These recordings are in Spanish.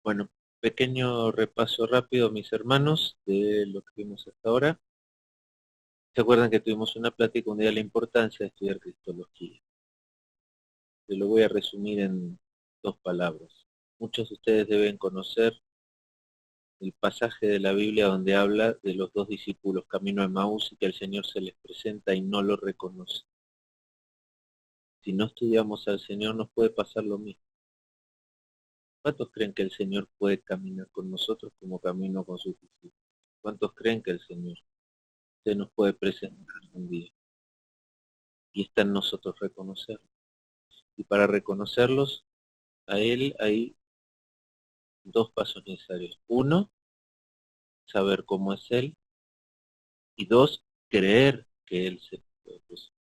Bueno, pequeño repaso rápido, mis hermanos, de lo que vimos hasta ahora. ¿Se acuerdan que tuvimos una plática un día de la importancia de estudiar Cristología? Te lo voy a resumir en dos palabras. Muchos de ustedes deben conocer el pasaje de la Biblia donde habla de los dos discípulos camino a Emaús y que el Señor se les presenta y no lo reconoce. Si no estudiamos al Señor nos puede pasar lo mismo. ¿Cuántos creen que el Señor puede caminar con nosotros como caminó con sus discípulos? ¿Cuántos creen que el Señor se nos puede presentar un día? Y está en nosotros reconocerlo. Y para reconocerlos, a Él hay dos pasos necesarios. Uno, saber cómo es Él. Y dos, creer que Él se puede presentar.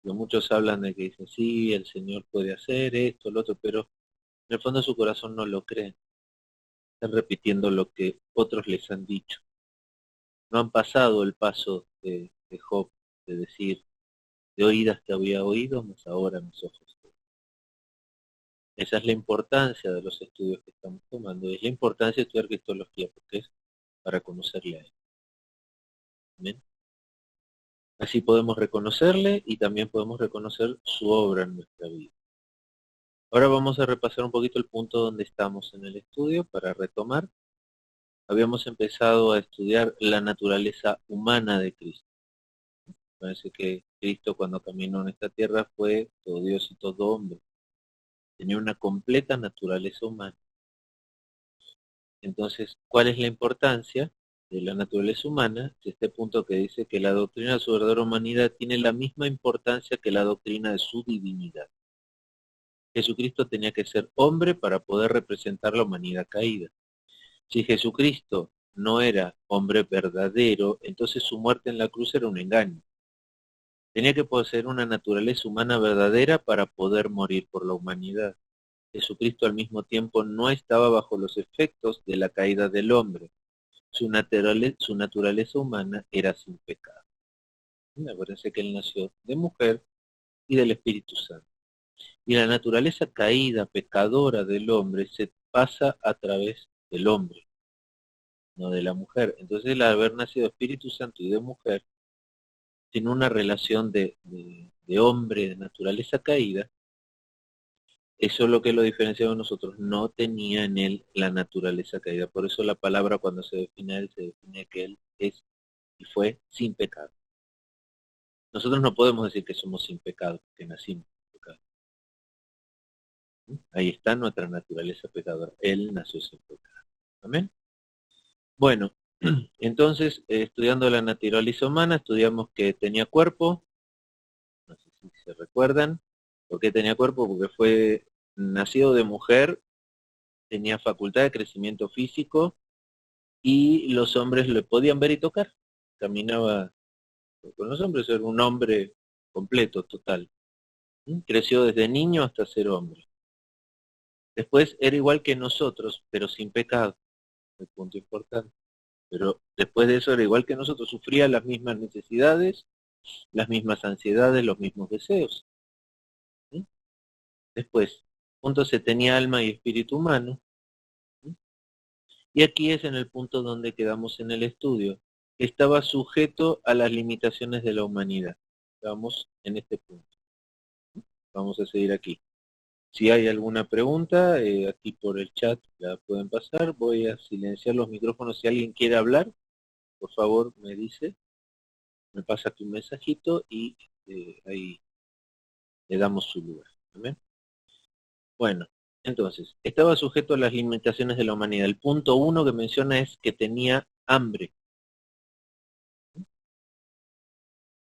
Muchos hablan de que dicen, sí, el Señor puede hacer esto, lo otro, pero en el fondo de su corazón no lo creen. Están repitiendo lo que otros les han dicho. No han pasado el paso de Job, de decir, de oídas que había oído, mas ahora mis ojos. Esa es la importancia de los estudios que estamos tomando. Es la importancia de estudiar cristología, porque es para conocerle a Él. ¿Bien? Así podemos reconocerle y también podemos reconocer su obra en nuestra vida. Ahora vamos a repasar un poquito el punto donde estamos en el estudio para retomar. Habíamos empezado a estudiar la naturaleza humana de Cristo. Parece que Cristo cuando caminó en esta tierra fue todo Dios y todo hombre. Tenía una completa naturaleza humana. Entonces, ¿cuál es la importancia de la naturaleza humana? De este punto que dice que la doctrina de su verdadera humanidad tiene la misma importancia que la doctrina de su divinidad. Jesucristo tenía que ser hombre para poder representar la humanidad caída. Si Jesucristo no era hombre verdadero, entonces su muerte en la cruz era un engaño. Tenía que poseer una naturaleza humana verdadera para poder morir por la humanidad. Jesucristo al mismo tiempo no estaba bajo los efectos de la caída del hombre. Su naturaleza humana era sin pecado. Acuérdense que él nació de mujer y del Espíritu Santo. Y la naturaleza caída, pecadora del hombre se pasa a través del hombre, no de la mujer. Entonces el haber nacido de Espíritu Santo y de mujer, tiene una relación de hombre, de naturaleza caída. Eso es lo que lo diferenciaba de nosotros. No tenía en él la naturaleza caída. Por eso la palabra cuando se define a él, se define que él es y fue sin pecado. Nosotros no podemos decir que somos sin pecado, que nacimos sin pecado. Ahí está nuestra naturaleza pecadora. Él nació sin pecado. Amén. Bueno, entonces, estudiando la naturaleza humana, estudiamos que tenía cuerpo. No sé si se recuerdan. ¿Por qué tenía cuerpo? Porque fue nacido de mujer, tenía facultad de crecimiento físico y los hombres le podían ver y tocar. Caminaba con los hombres, era un hombre completo, total. Creció desde niño hasta ser hombre. Después era igual que nosotros, pero sin pecado. El punto importante. Pero después de eso era igual que nosotros, sufría las mismas necesidades, las mismas ansiedades, los mismos deseos. ¿Sí? Después, punto se tenía alma y espíritu humano. ¿Sí? Y aquí es en el punto donde quedamos en el estudio. Estaba sujeto a las limitaciones de la humanidad. Estamos en este punto. Vamos a seguir aquí. Si hay alguna pregunta, aquí por el chat la pueden pasar. Voy a silenciar los micrófonos. Si alguien quiere hablar, por favor me dice, me pasa aquí un mensajito y ahí le damos su lugar. ¿Amén? Bueno, entonces, estaba sujeto a las limitaciones de la humanidad. El punto uno que menciona es que tenía hambre.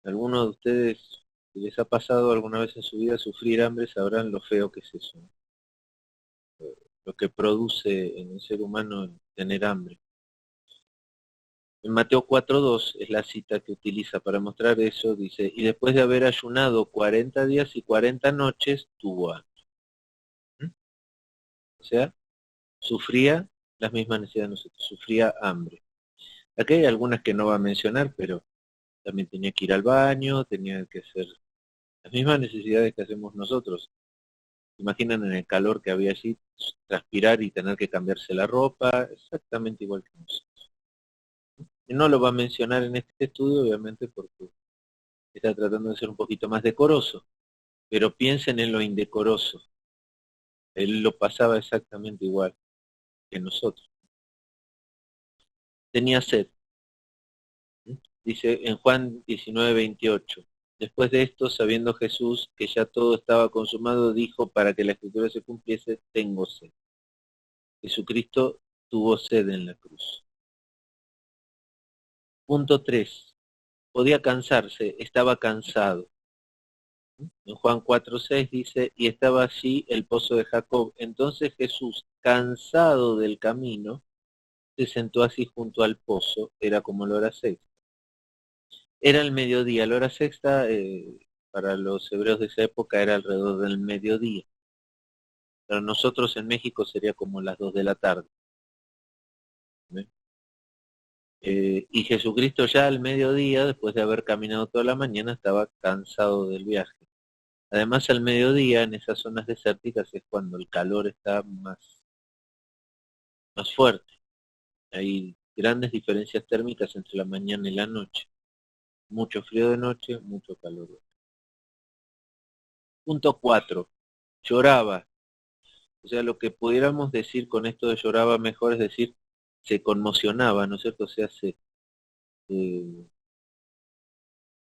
¿Alguno de ustedes les ha pasado alguna vez en su vida sufrir hambre? Sabrán lo feo que es eso, ¿no? Lo que produce en el ser humano tener hambre. En Mateo 4:2 es la cita que utiliza para mostrar eso, dice, y después de haber ayunado 40 días y 40 noches, tuvo hambre. ¿Mm? O sea, sufría las mismas necesidades de nosotros, sufría hambre. Aquí hay algunas que no va a mencionar, pero también tenía que ir al baño, tenía que hacer las mismas necesidades que hacemos nosotros. Imaginan en el calor que había allí, transpirar y tener que cambiarse la ropa, exactamente igual que nosotros. Y no lo va a mencionar en este estudio, obviamente, porque está tratando de ser un poquito más decoroso, pero piensen en lo indecoroso. Él lo pasaba exactamente igual que nosotros. Tenía sed. Dice en Juan 19:28. Después de esto, sabiendo Jesús que ya todo estaba consumado, dijo, para que la escritura se cumpliese, tengo sed. Jesucristo tuvo sed en la cruz. Punto 3. Podía cansarse, estaba cansado. En Juan 4:6 dice, y estaba allí el pozo de Jacob. Entonces Jesús, cansado del camino, se sentó así junto al pozo, era como la hora sexta. Era el mediodía, la hora sexta para los hebreos de esa época era alrededor del mediodía. Para nosotros en México sería como las 2 de la tarde. Y Jesucristo ya al mediodía, después de haber caminado toda la mañana, estaba cansado del viaje. Además, al mediodía, en esas zonas desérticas, es cuando el calor está más fuerte. Hay grandes diferencias térmicas entre la mañana y la noche. Mucho frío de noche, mucho calor. Punto 4. Lloraba. O sea, lo que pudiéramos decir con esto de lloraba mejor es decir, se conmocionaba, ¿no es cierto? O sea, no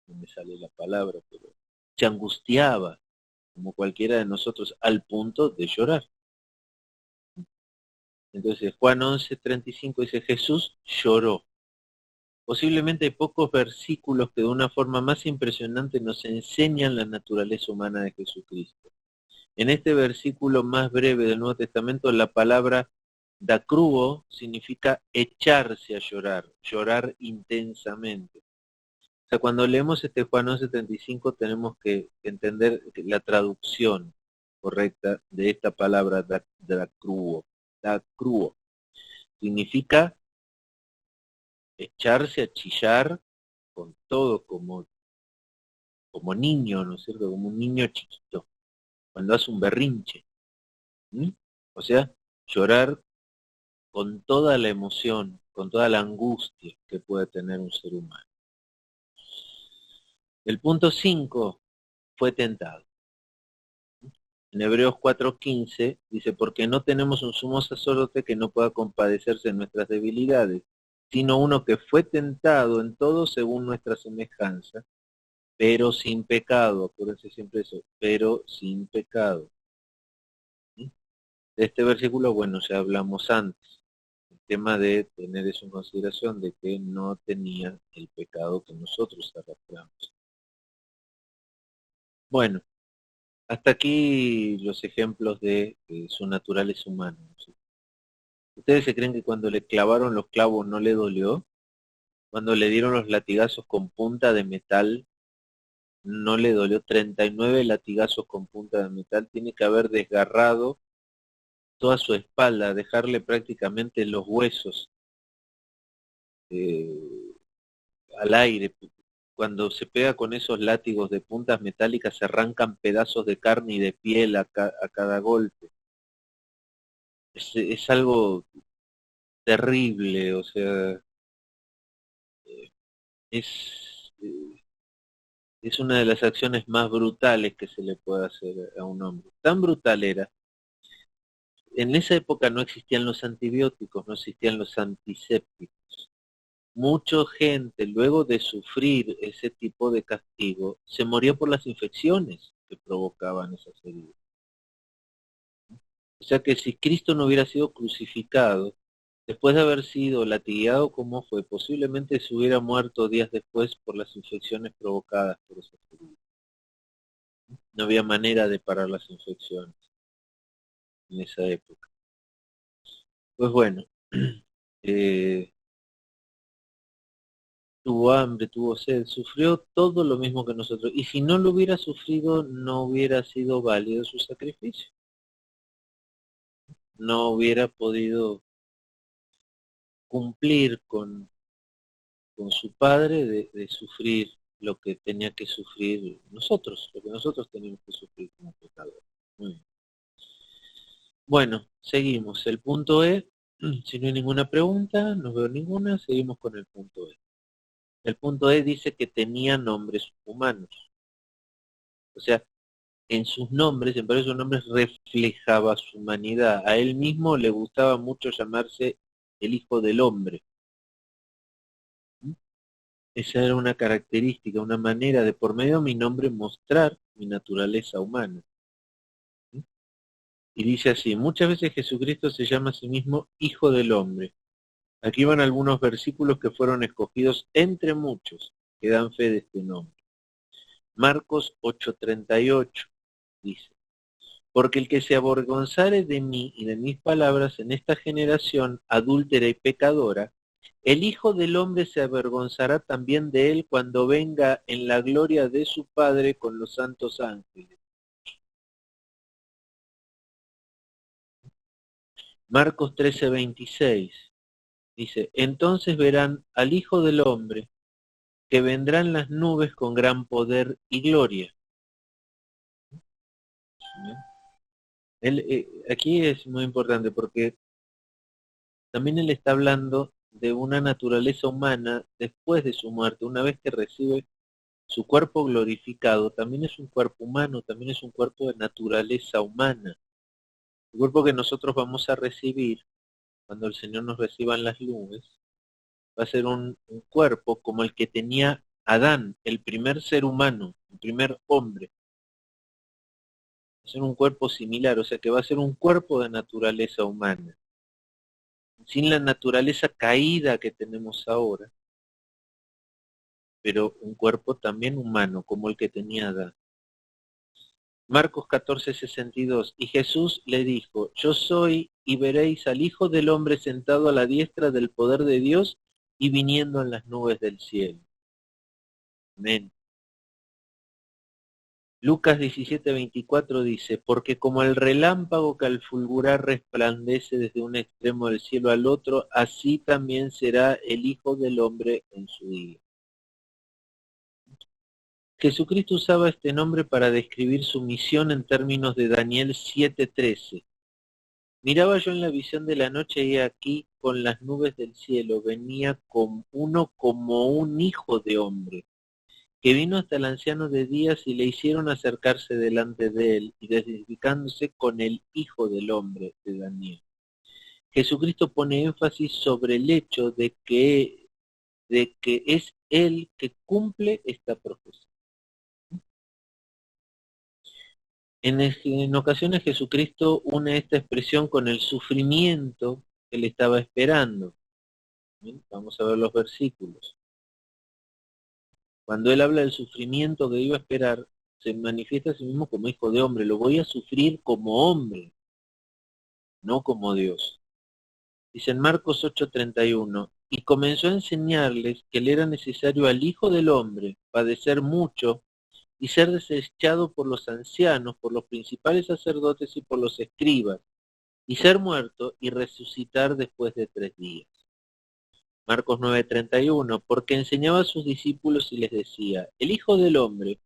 me sale la palabra, pero se angustiaba, como cualquiera de nosotros, al punto de llorar. Entonces, Juan 11:35 dice, Jesús lloró. Posiblemente hay pocos versículos que de una forma más impresionante nos enseñan la naturaleza humana de Jesucristo. En este versículo más breve del Nuevo Testamento, la palabra dacruo significa echarse a llorar, llorar intensamente. O sea, cuando leemos este Juan 11:35 tenemos que entender la traducción correcta de esta palabra dacruo. Dacruo significa echarse a chillar con todo como niño, ¿no es cierto? Como un niño chiquito, cuando hace un berrinche. ¿Mm? O sea, llorar con toda la emoción, con toda la angustia que puede tener un ser humano. El punto 5 fue tentado. En Hebreos 4:15 dice, porque no tenemos un sumo sacerdote que no pueda compadecerse de nuestras debilidades, sino uno que fue tentado en todo según nuestra semejanza, pero sin pecado. Acuérdense siempre eso, pero sin pecado. ¿Sí? De este versículo, bueno, ya hablamos antes. El tema de tener eso en consideración, de que no tenía el pecado que nosotros arrastramos. Bueno, hasta aquí los ejemplos de su naturaleza humana. ¿Sí? ¿Ustedes se creen que cuando le clavaron los clavos no le dolió? Cuando le dieron los latigazos con punta de metal, no le dolió. 39 latigazos con punta de metal, tiene que haber desgarrado toda su espalda, dejarle prácticamente los huesos eh, al aire. Cuando se pega con esos látigos de puntas metálicas se arrancan pedazos de carne y de piel a cada golpe. Es algo terrible, o sea, es, es una de las acciones más brutales que se le puede hacer a un hombre. Tan brutal era. En esa época no existían los antibióticos, no existían los antisépticos. Mucha gente, luego de sufrir ese tipo de castigo, se moría por las infecciones que provocaban esas heridas. O sea que si Cristo no hubiera sido crucificado, después de haber sido latigado como fue, posiblemente se hubiera muerto días después por las infecciones provocadas por esas heridas. No había manera de parar las infecciones en esa época. Pues bueno, eh, tuvo hambre, tuvo sed, sufrió todo lo mismo que nosotros. Y si no lo hubiera sufrido, no hubiera sido válido su sacrificio. No hubiera podido cumplir con su padre de sufrir lo que tenía que sufrir nosotros, lo que nosotros teníamos que sufrir como pecadores. Muy bien. Bueno, seguimos. El punto E, si no hay ninguna pregunta, no veo ninguna, seguimos con el punto E. El punto E dice que tenía nombres humanos. O sea, en sus nombres, en varios de sus nombres, reflejaba su humanidad. A él mismo le gustaba mucho llamarse el Hijo del Hombre. Esa era una característica, una manera de, por medio de mi nombre, mostrar mi naturaleza humana. Y dice así, muchas veces Jesucristo se llama a sí mismo Hijo del Hombre. Aquí van algunos versículos que fueron escogidos entre muchos que dan fe de este nombre. Marcos 8:38 dice, porque el que se avergonzare de mí y de mis palabras en esta generación adúltera y pecadora, el Hijo del Hombre se avergonzará también de él cuando venga en la gloria de su Padre con los santos ángeles. Marcos 13:26 dice, entonces verán al Hijo del Hombre que vendrá en las nubes con gran poder y gloria. Aquí es muy importante porque también él está hablando de una naturaleza humana después de su muerte, una vez que recibe su cuerpo glorificado, también es un cuerpo humano, también es un cuerpo de naturaleza humana. El cuerpo que nosotros vamos a recibir cuando el Señor nos reciba en las nubes va a ser un cuerpo como el que tenía Adán, el primer ser humano, el primer hombre. Va a ser un cuerpo similar, o sea que va a ser un cuerpo de naturaleza humana, sin la naturaleza caída que tenemos ahora, pero un cuerpo también humano, como el que tenía Adán. Marcos 14:62, y Jesús le dijo, yo soy, y veréis al Hijo del Hombre sentado a la diestra del poder de Dios y viniendo en las nubes del cielo. Amén. Lucas 17:24 dice, porque como el relámpago que al fulgurar resplandece desde un extremo del cielo al otro, así también será el Hijo del Hombre en su día. Jesucristo usaba este nombre para describir su misión en términos de Daniel 7:13. Miraba yo en la visión de la noche y aquí con las nubes del cielo venía con uno como un hijo de hombre, que vino hasta el anciano de días y le hicieron acercarse delante de él, identificándose con el Hijo del Hombre de Daniel. Jesucristo pone énfasis sobre el hecho de que es él que cumple esta profecía. En ocasiones Jesucristo une esta expresión con el sufrimiento que le estaba esperando. ¿Bien? Vamos a ver los versículos. Cuando él habla del sufrimiento que iba a esperar, se manifiesta a sí mismo como hijo de hombre. Lo voy a sufrir como hombre, no como Dios. Dice en Marcos 8:31, y comenzó a enseñarles que le era necesario al Hijo del Hombre padecer mucho y ser desechado por los ancianos, por los principales sacerdotes y por los escribas, y ser muerto y resucitar después de 3 días. Marcos 9:31, porque enseñaba a sus discípulos y les decía, el Hijo del Hombre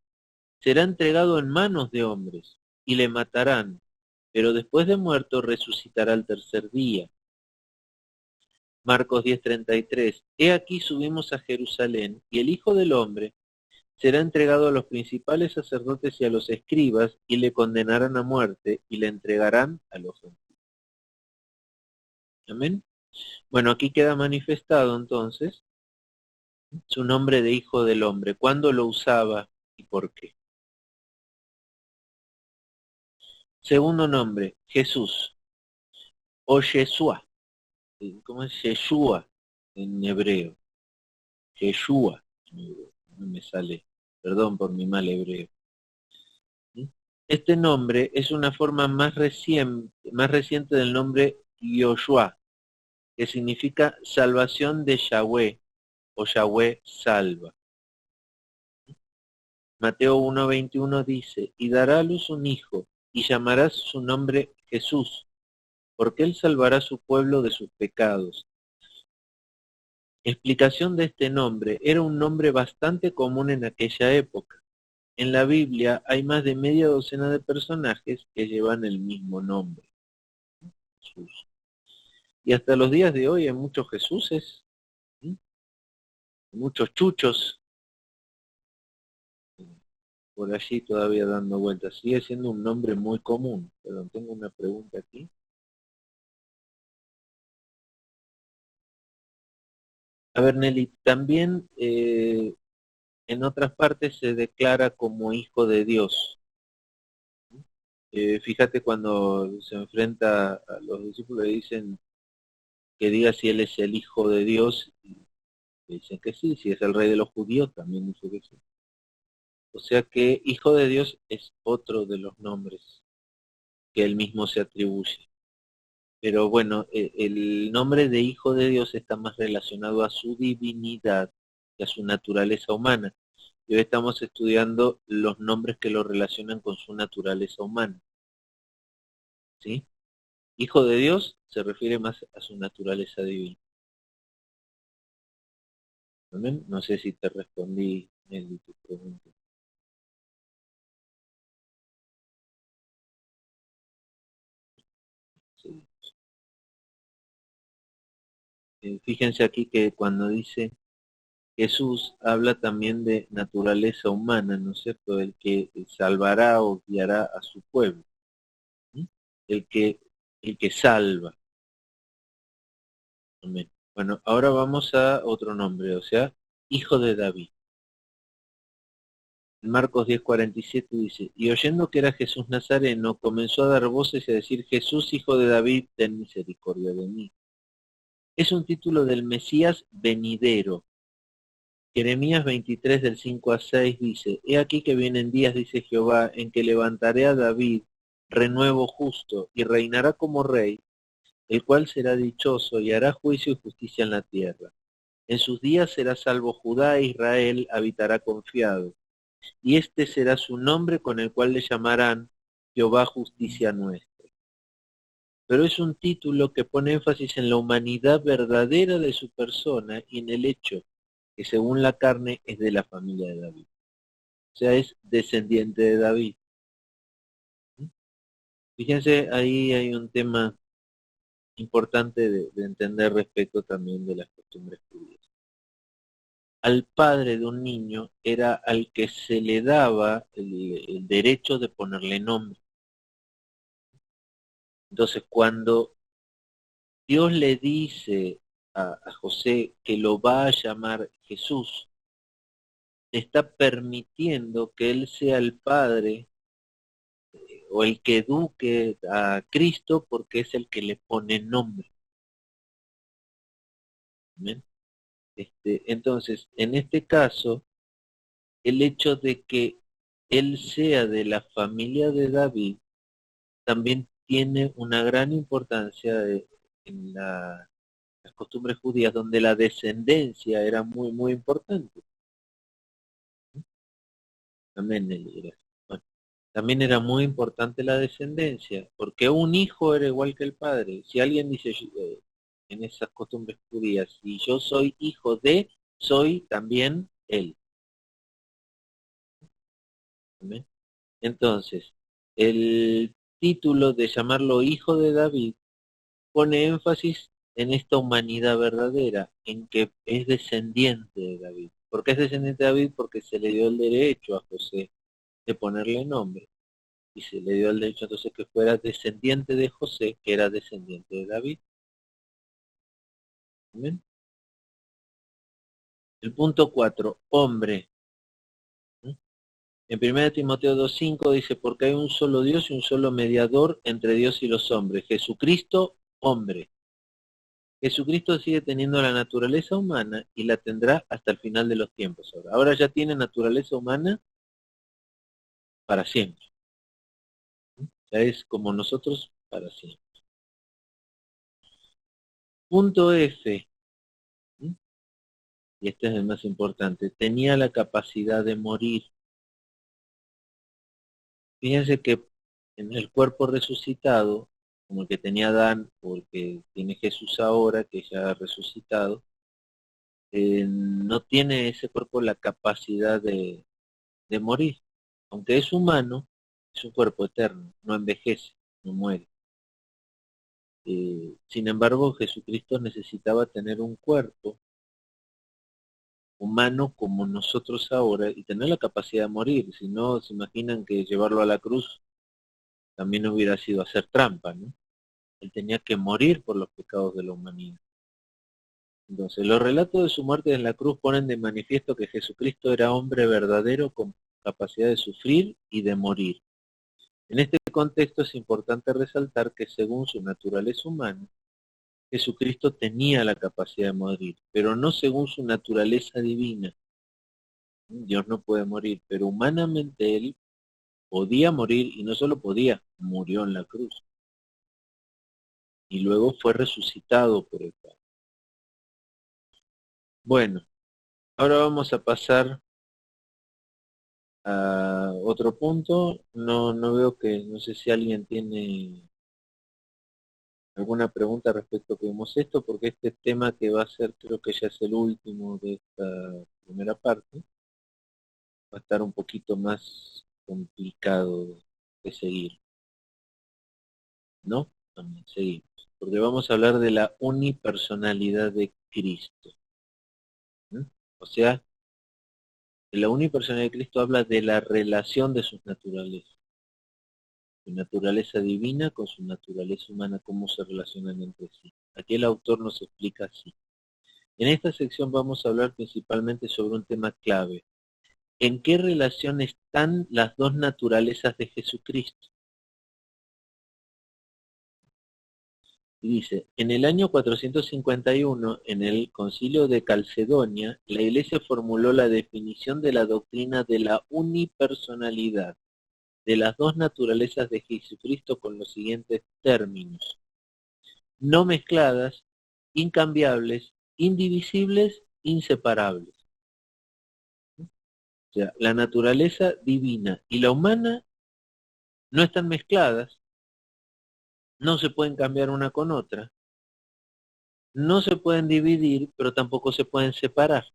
será entregado en manos de hombres, y le matarán, pero después de muerto resucitará al tercer día. Marcos 10:33, he aquí subimos a Jerusalén, y el Hijo del Hombre será entregado a los principales sacerdotes y a los escribas, y le condenarán a muerte, y le entregarán a los gentiles. Amén. Bueno, aquí queda manifestado entonces su nombre de Hijo del Hombre, cuándo lo usaba y por qué. Segundo nombre, Jesús, o Yeshua. ¿Cómo es Yeshua en hebreo? Yeshua, no me sale, perdón por mi mal hebreo. Este nombre es una forma más reciente del nombre Yoshua, que significa salvación de Yahweh, o Yahweh salva. Mateo 1:21 dice, y dará a luz un hijo, y llamarás su nombre Jesús, porque él salvará a su pueblo de sus pecados. Explicación de este nombre: era un nombre bastante común en aquella época. En la Biblia hay más de media docena de personajes que llevan el mismo nombre. Jesús. Y hasta los días de hoy hay muchos Jesuses, ¿sí? Muchos Chuchos por allí todavía dando vueltas. Sigue siendo un nombre muy común. Perdón, tengo una pregunta aquí. A ver, Nelly, también en otras partes se declara como hijo de Dios. Fíjate cuando se enfrenta a los discípulos le dicen que diga si él es el hijo de Dios, y dicen que sí, si es el rey de los judíos también dice que sí. O sea que hijo de Dios es otro de los nombres que él mismo se atribuye. Pero bueno, el nombre de hijo de Dios está más relacionado a su divinidad que a su naturaleza humana. Y hoy estamos estudiando los nombres que lo relacionan con su naturaleza humana. ¿Sí? Hijo de Dios se refiere más a su naturaleza divina. ¿Amén? No sé si te respondí, Nelly, tu pregunta. Sí. Fíjense aquí que cuando dice Jesús habla también de naturaleza humana, ¿no es cierto? El que salvará o guiará a su pueblo. ¿Sí? El que, el que salva. Amén. Bueno, ahora vamos a otro nombre, o sea, hijo de David. Marcos 10:47 dice, y oyendo que era Jesús Nazareno, comenzó a dar voces y a decir, Jesús, hijo de David, ten misericordia de mí. Es un título del Mesías venidero. Jeremías 23 del 5 a 6 dice, he aquí que vienen días, dice Jehová, en que levantaré a David, renuevo justo, y reinará como rey, el cual será dichoso y hará juicio y justicia en la tierra. En sus días será salvo Judá e Israel habitará confiado. Y este será su nombre con el cual le llamarán Jehová justicia nuestra. Pero es un título que pone énfasis en la humanidad verdadera de su persona y en el hecho que según la carne es de la familia de David. O sea, es descendiente de David. Fíjense, ahí hay un tema importante de entender respecto también de las costumbres judías. Al padre de un niño era al que se le daba el derecho de ponerle nombre. Entonces, cuando Dios le dice a José que lo va a llamar Jesús, está permitiendo que él sea el padre o el que eduque a Cristo porque es el que le pone nombre. ¿Ven? Entonces, en este caso, el hecho de que él sea de la familia de David también tiene una gran importancia en las costumbres judías, donde la descendencia era muy, muy importante. Amén, Nelly. Bueno, también era muy importante la descendencia, porque un hijo era igual que el padre. Si alguien dice en esas costumbres judías, si yo soy hijo de, soy también él. ¿Amén? Entonces, el título de llamarlo hijo de David pone énfasis en esta humanidad verdadera, en que es descendiente de David. ¿Por qué es descendiente de David? Porque se le dio el derecho a José de ponerle nombre. Y se le dio el derecho entonces que fuera descendiente de José, que era descendiente de David. ¿Amén? El punto 4, hombre. En 1 Timoteo 2:5 dice, porque hay un solo Dios y un solo mediador entre Dios y los hombres, Jesucristo, hombre. Jesucristo sigue teniendo la naturaleza humana y la tendrá hasta el final de los tiempos. Ahora ya tiene naturaleza humana para siempre. Ya es como nosotros para siempre. Punto F, y este es el más importante, tenía la capacidad de morir. Fíjense que en el cuerpo resucitado, como el que tenía Adán o el que tiene Jesús ahora, que ya ha resucitado, no tiene ese cuerpo la capacidad de morir. Aunque es humano, es un cuerpo eterno, no envejece, no muere. Sin embargo, Jesucristo necesitaba tener un cuerpo humano como nosotros ahora y tener la capacidad de morir. Si no, se imaginan que llevarlo a la cruz también hubiera sido hacer trampa, ¿no? Él tenía que morir por los pecados de la humanidad. Entonces, los relatos de su muerte en la cruz ponen de manifiesto que Jesucristo era hombre verdadero con capacidad de sufrir y de morir. En este contexto es importante resaltar que según su naturaleza humana, Jesucristo tenía la capacidad de morir, pero no según su naturaleza divina. Dios no puede morir, pero humanamente Él podía morir y no solo podía, murió en la cruz. Y luego fue resucitado por el Padre. Bueno, ahora vamos a pasar a otro punto. No veo que, no sé si alguien tiene alguna pregunta respecto a que vimos esto, porque este tema que va a ser, creo que ya es el último de esta primera parte, va a estar un poquito más complicado de seguir, ¿no? También seguimos, porque vamos a hablar de la unipersonalidad de Cristo. ¿Mm? O sea, la unipersonalidad de Cristo habla de la relación de sus naturalezas, su naturaleza divina con su naturaleza humana, cómo se relacionan entre sí. Aquí el autor nos explica así. En esta sección vamos a hablar principalmente sobre un tema clave. ¿En qué relación están las dos naturalezas de Jesucristo? Y dice, en el año 451, en el Concilio de Calcedonia, la Iglesia formuló la definición de la doctrina de la unipersonalidad de las dos naturalezas de Jesucristo con los siguientes términos: no mezcladas, incambiables, indivisibles, inseparables. O sea, la naturaleza divina y la humana no están mezcladas, no se pueden cambiar una con otra, no se pueden dividir, pero tampoco se pueden separar.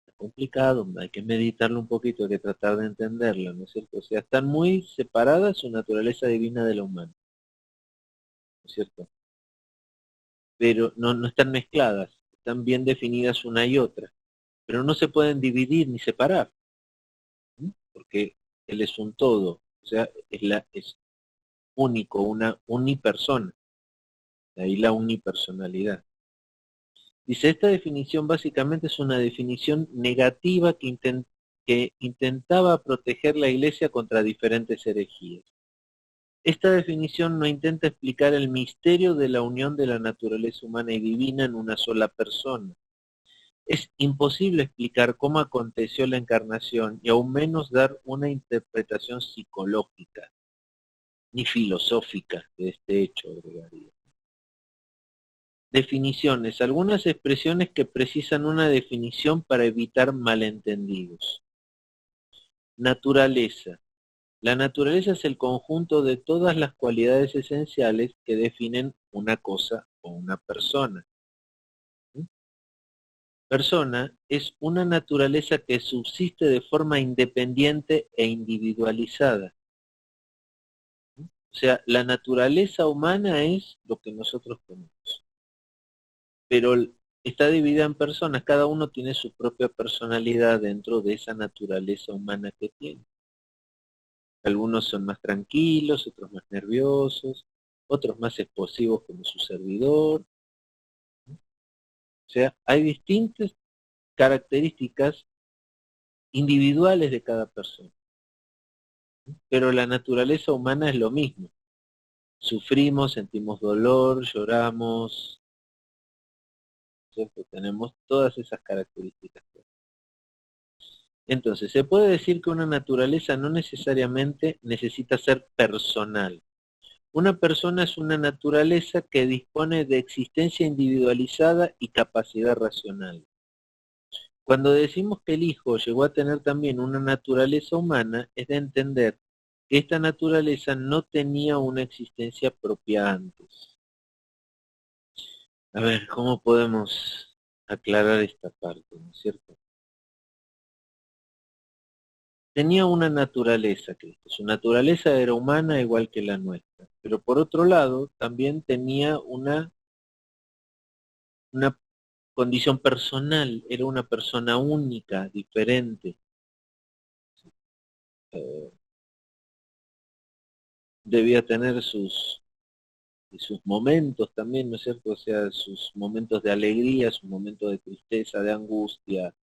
Es complicado, hay que meditarlo un poquito, hay que tratar de entenderlo, ¿no es cierto? O sea, están muy separadas su naturaleza divina de la humana, ¿no es cierto? Pero no están mezcladas, están bien definidas una y otra, pero no se pueden dividir ni separar, ¿no? Porque él es un todo, o sea, es único, una unipersona, de ahí la unipersonalidad. Dice, esta definición básicamente es una definición negativa que intentaba proteger la Iglesia contra diferentes herejías. Esta definición no intenta explicar el misterio de la unión de la naturaleza humana y divina en una sola persona. Es imposible explicar cómo aconteció la encarnación y aún menos dar una interpretación psicológica ni filosófica de este hecho, agregaría. Definiciones. Algunas expresiones que precisan una definición para evitar malentendidos. Naturaleza. La naturaleza es el conjunto de todas las cualidades esenciales que definen una cosa o una persona. Persona es una naturaleza que subsiste de forma independiente e individualizada. O sea, la naturaleza humana es lo que nosotros conocemos, pero está dividida en personas, cada uno tiene su propia personalidad dentro de esa naturaleza humana que tiene. Algunos son más tranquilos, otros más nerviosos, otros más explosivos como su servidor. O sea, hay distintas características individuales de cada persona, pero la naturaleza humana es lo mismo. Sufrimos, sentimos dolor, lloramos, ¿cierto? Tenemos todas esas características. Entonces, se puede decir que una naturaleza no necesariamente necesita ser personal. Una persona es una naturaleza que dispone de existencia individualizada y capacidad racional. Cuando decimos que el Hijo llegó a tener también una naturaleza humana, es de entender que esta naturaleza no tenía una existencia propia antes. A ver, ¿cómo podemos aclarar esta parte, no es cierto? tenía una naturaleza, Cristo. Su naturaleza era humana igual que la nuestra. Pero por otro lado, también tenía una condición personal, era una persona única, diferente. Eh, Debía tener sus momentos también, ¿no es cierto? O sea, sus momentos de alegría, sus momentos de tristeza, de angustia.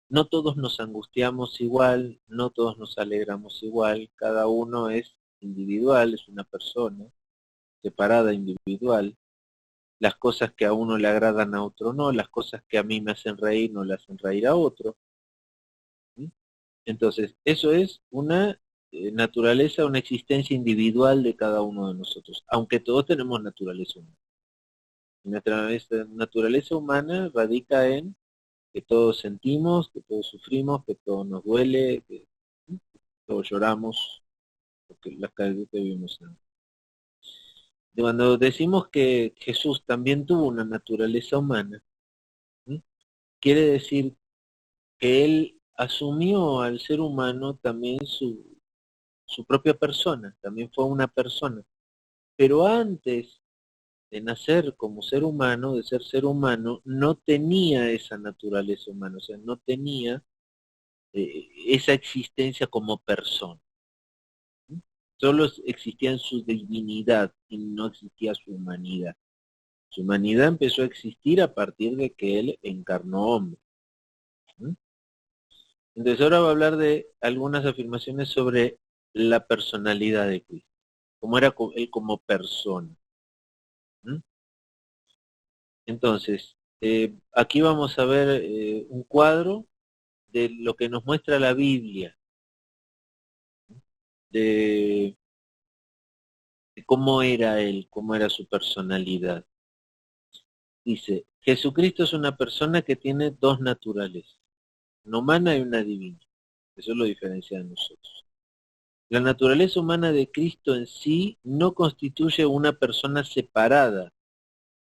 No todos nos angustiamos igual, no todos nos alegramos igual, cada uno es individual, es una persona separada, individual. Las cosas que a uno le agradan a otro no, las cosas que a mí me hacen reír no le hacen reír a otro. ¿Sí? Entonces, eso es una naturaleza, una existencia individual de cada uno de nosotros, aunque todos tenemos naturaleza humana. Nuestra naturaleza humana radica en que todos sentimos, que todos sufrimos, que todo nos duele, que todos lloramos, porque las caídas que vivimos. Cuando decimos que Jesús también tuvo una naturaleza humana, ¿sí? Quiere decir que él asumió al ser humano también su propia persona, también fue una persona. Pero antes de nacer como ser humano, de ser humano, no tenía esa naturaleza humana, o sea, no tenía esa existencia como persona. Solo existía en su divinidad y no existía su humanidad. Su humanidad empezó a existir a partir de que él encarnó hombre. ¿Mm? Entonces ahora va a hablar de algunas afirmaciones sobre la personalidad de Cristo, cómo era él como persona. ¿Mm? Entonces, aquí vamos a ver un cuadro de lo que nos muestra la Biblia, de, de cómo era él, cómo era su personalidad. Dice, Jesucristo es una persona que tiene dos naturalezas, una humana y una divina. Eso lo diferencia de nosotros. La naturaleza humana de Cristo en sí no constituye una persona separada.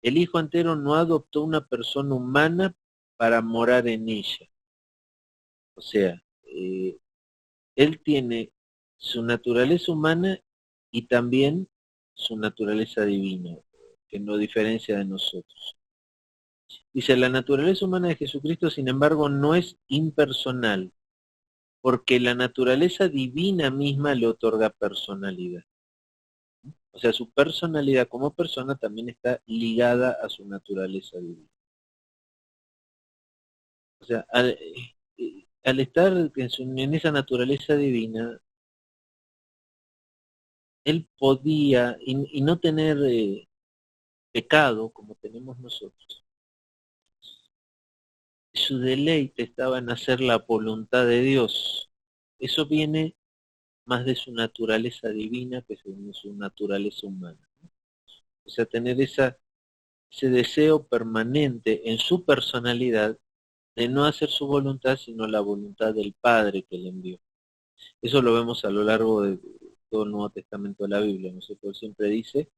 El Hijo entero no adoptó una persona humana para morar en ella. O sea, Él tiene su naturaleza humana y también su naturaleza divina, que no diferencia de nosotros. Dice, la naturaleza humana de Jesucristo, sin embargo, no es impersonal, porque la naturaleza divina misma le otorga personalidad. O sea, su personalidad como persona también está ligada a su naturaleza divina. O sea, al estar en esa naturaleza divina, él podía, y no tener pecado como tenemos nosotros, su deleite estaba en hacer la voluntad de Dios. Eso viene más de su naturaleza divina que de su naturaleza humana. O sea, tener ese deseo permanente en su personalidad de no hacer su voluntad, sino la voluntad del Padre que le envió. Eso lo vemos a lo largo de todo el Nuevo Testamento de la Biblia. Nosotros siempre dice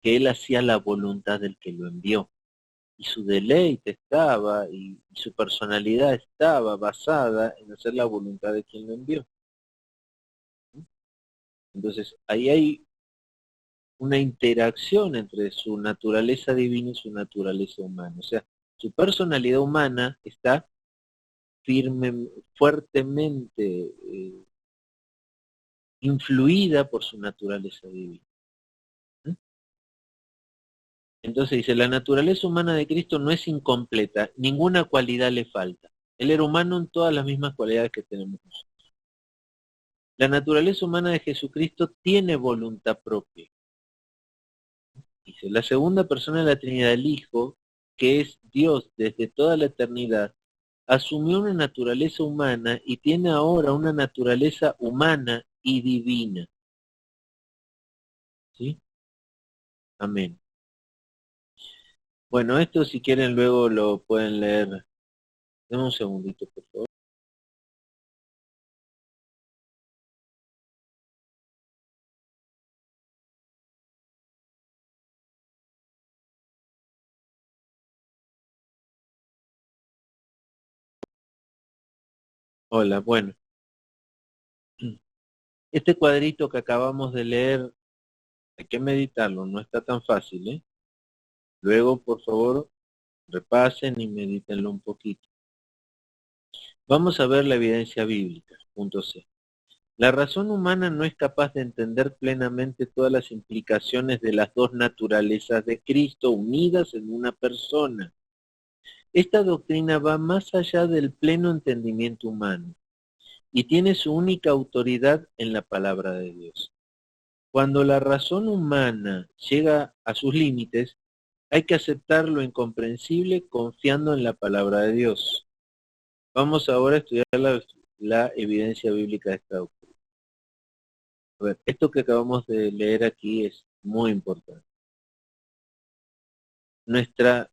que él hacía la voluntad del que lo envió. Y su deleite estaba, y su personalidad estaba basada en hacer la voluntad de quien lo envió. Entonces, ahí hay una interacción entre su naturaleza divina y su naturaleza humana. O sea, su personalidad humana está firme, fuertemente influida por su naturaleza divina. ¿Mm? Entonces dice, la naturaleza humana de Cristo no es incompleta, ninguna cualidad le falta. Él era humano en todas las mismas cualidades que tenemos nosotros. La naturaleza humana de Jesucristo tiene voluntad propia. Dice, la segunda persona de la Trinidad, el Hijo, que es Dios desde toda la eternidad, asumió una naturaleza humana y tiene ahora una naturaleza humana y divina. ¿Sí? Amén. Bueno, esto si quieren luego lo pueden leer. Dame un segundito, por favor. Hola, bueno. Este cuadrito que acabamos de leer, hay que meditarlo, no está tan fácil, ¿eh? Luego, por favor, repasen y medítenlo un poquito. Vamos a ver la evidencia bíblica, punto C. La razón humana no es capaz de entender plenamente todas las implicaciones de las dos naturalezas de Cristo unidas en una persona. Esta doctrina va más allá del pleno entendimiento humano y tiene su única autoridad en la palabra de Dios. Cuando la razón humana llega a sus límites, hay que aceptar lo incomprensible confiando en la palabra de Dios. Vamos ahora a estudiar la evidencia bíblica de esta doctrina. A ver, esto que acabamos de leer aquí es muy importante. Nuestra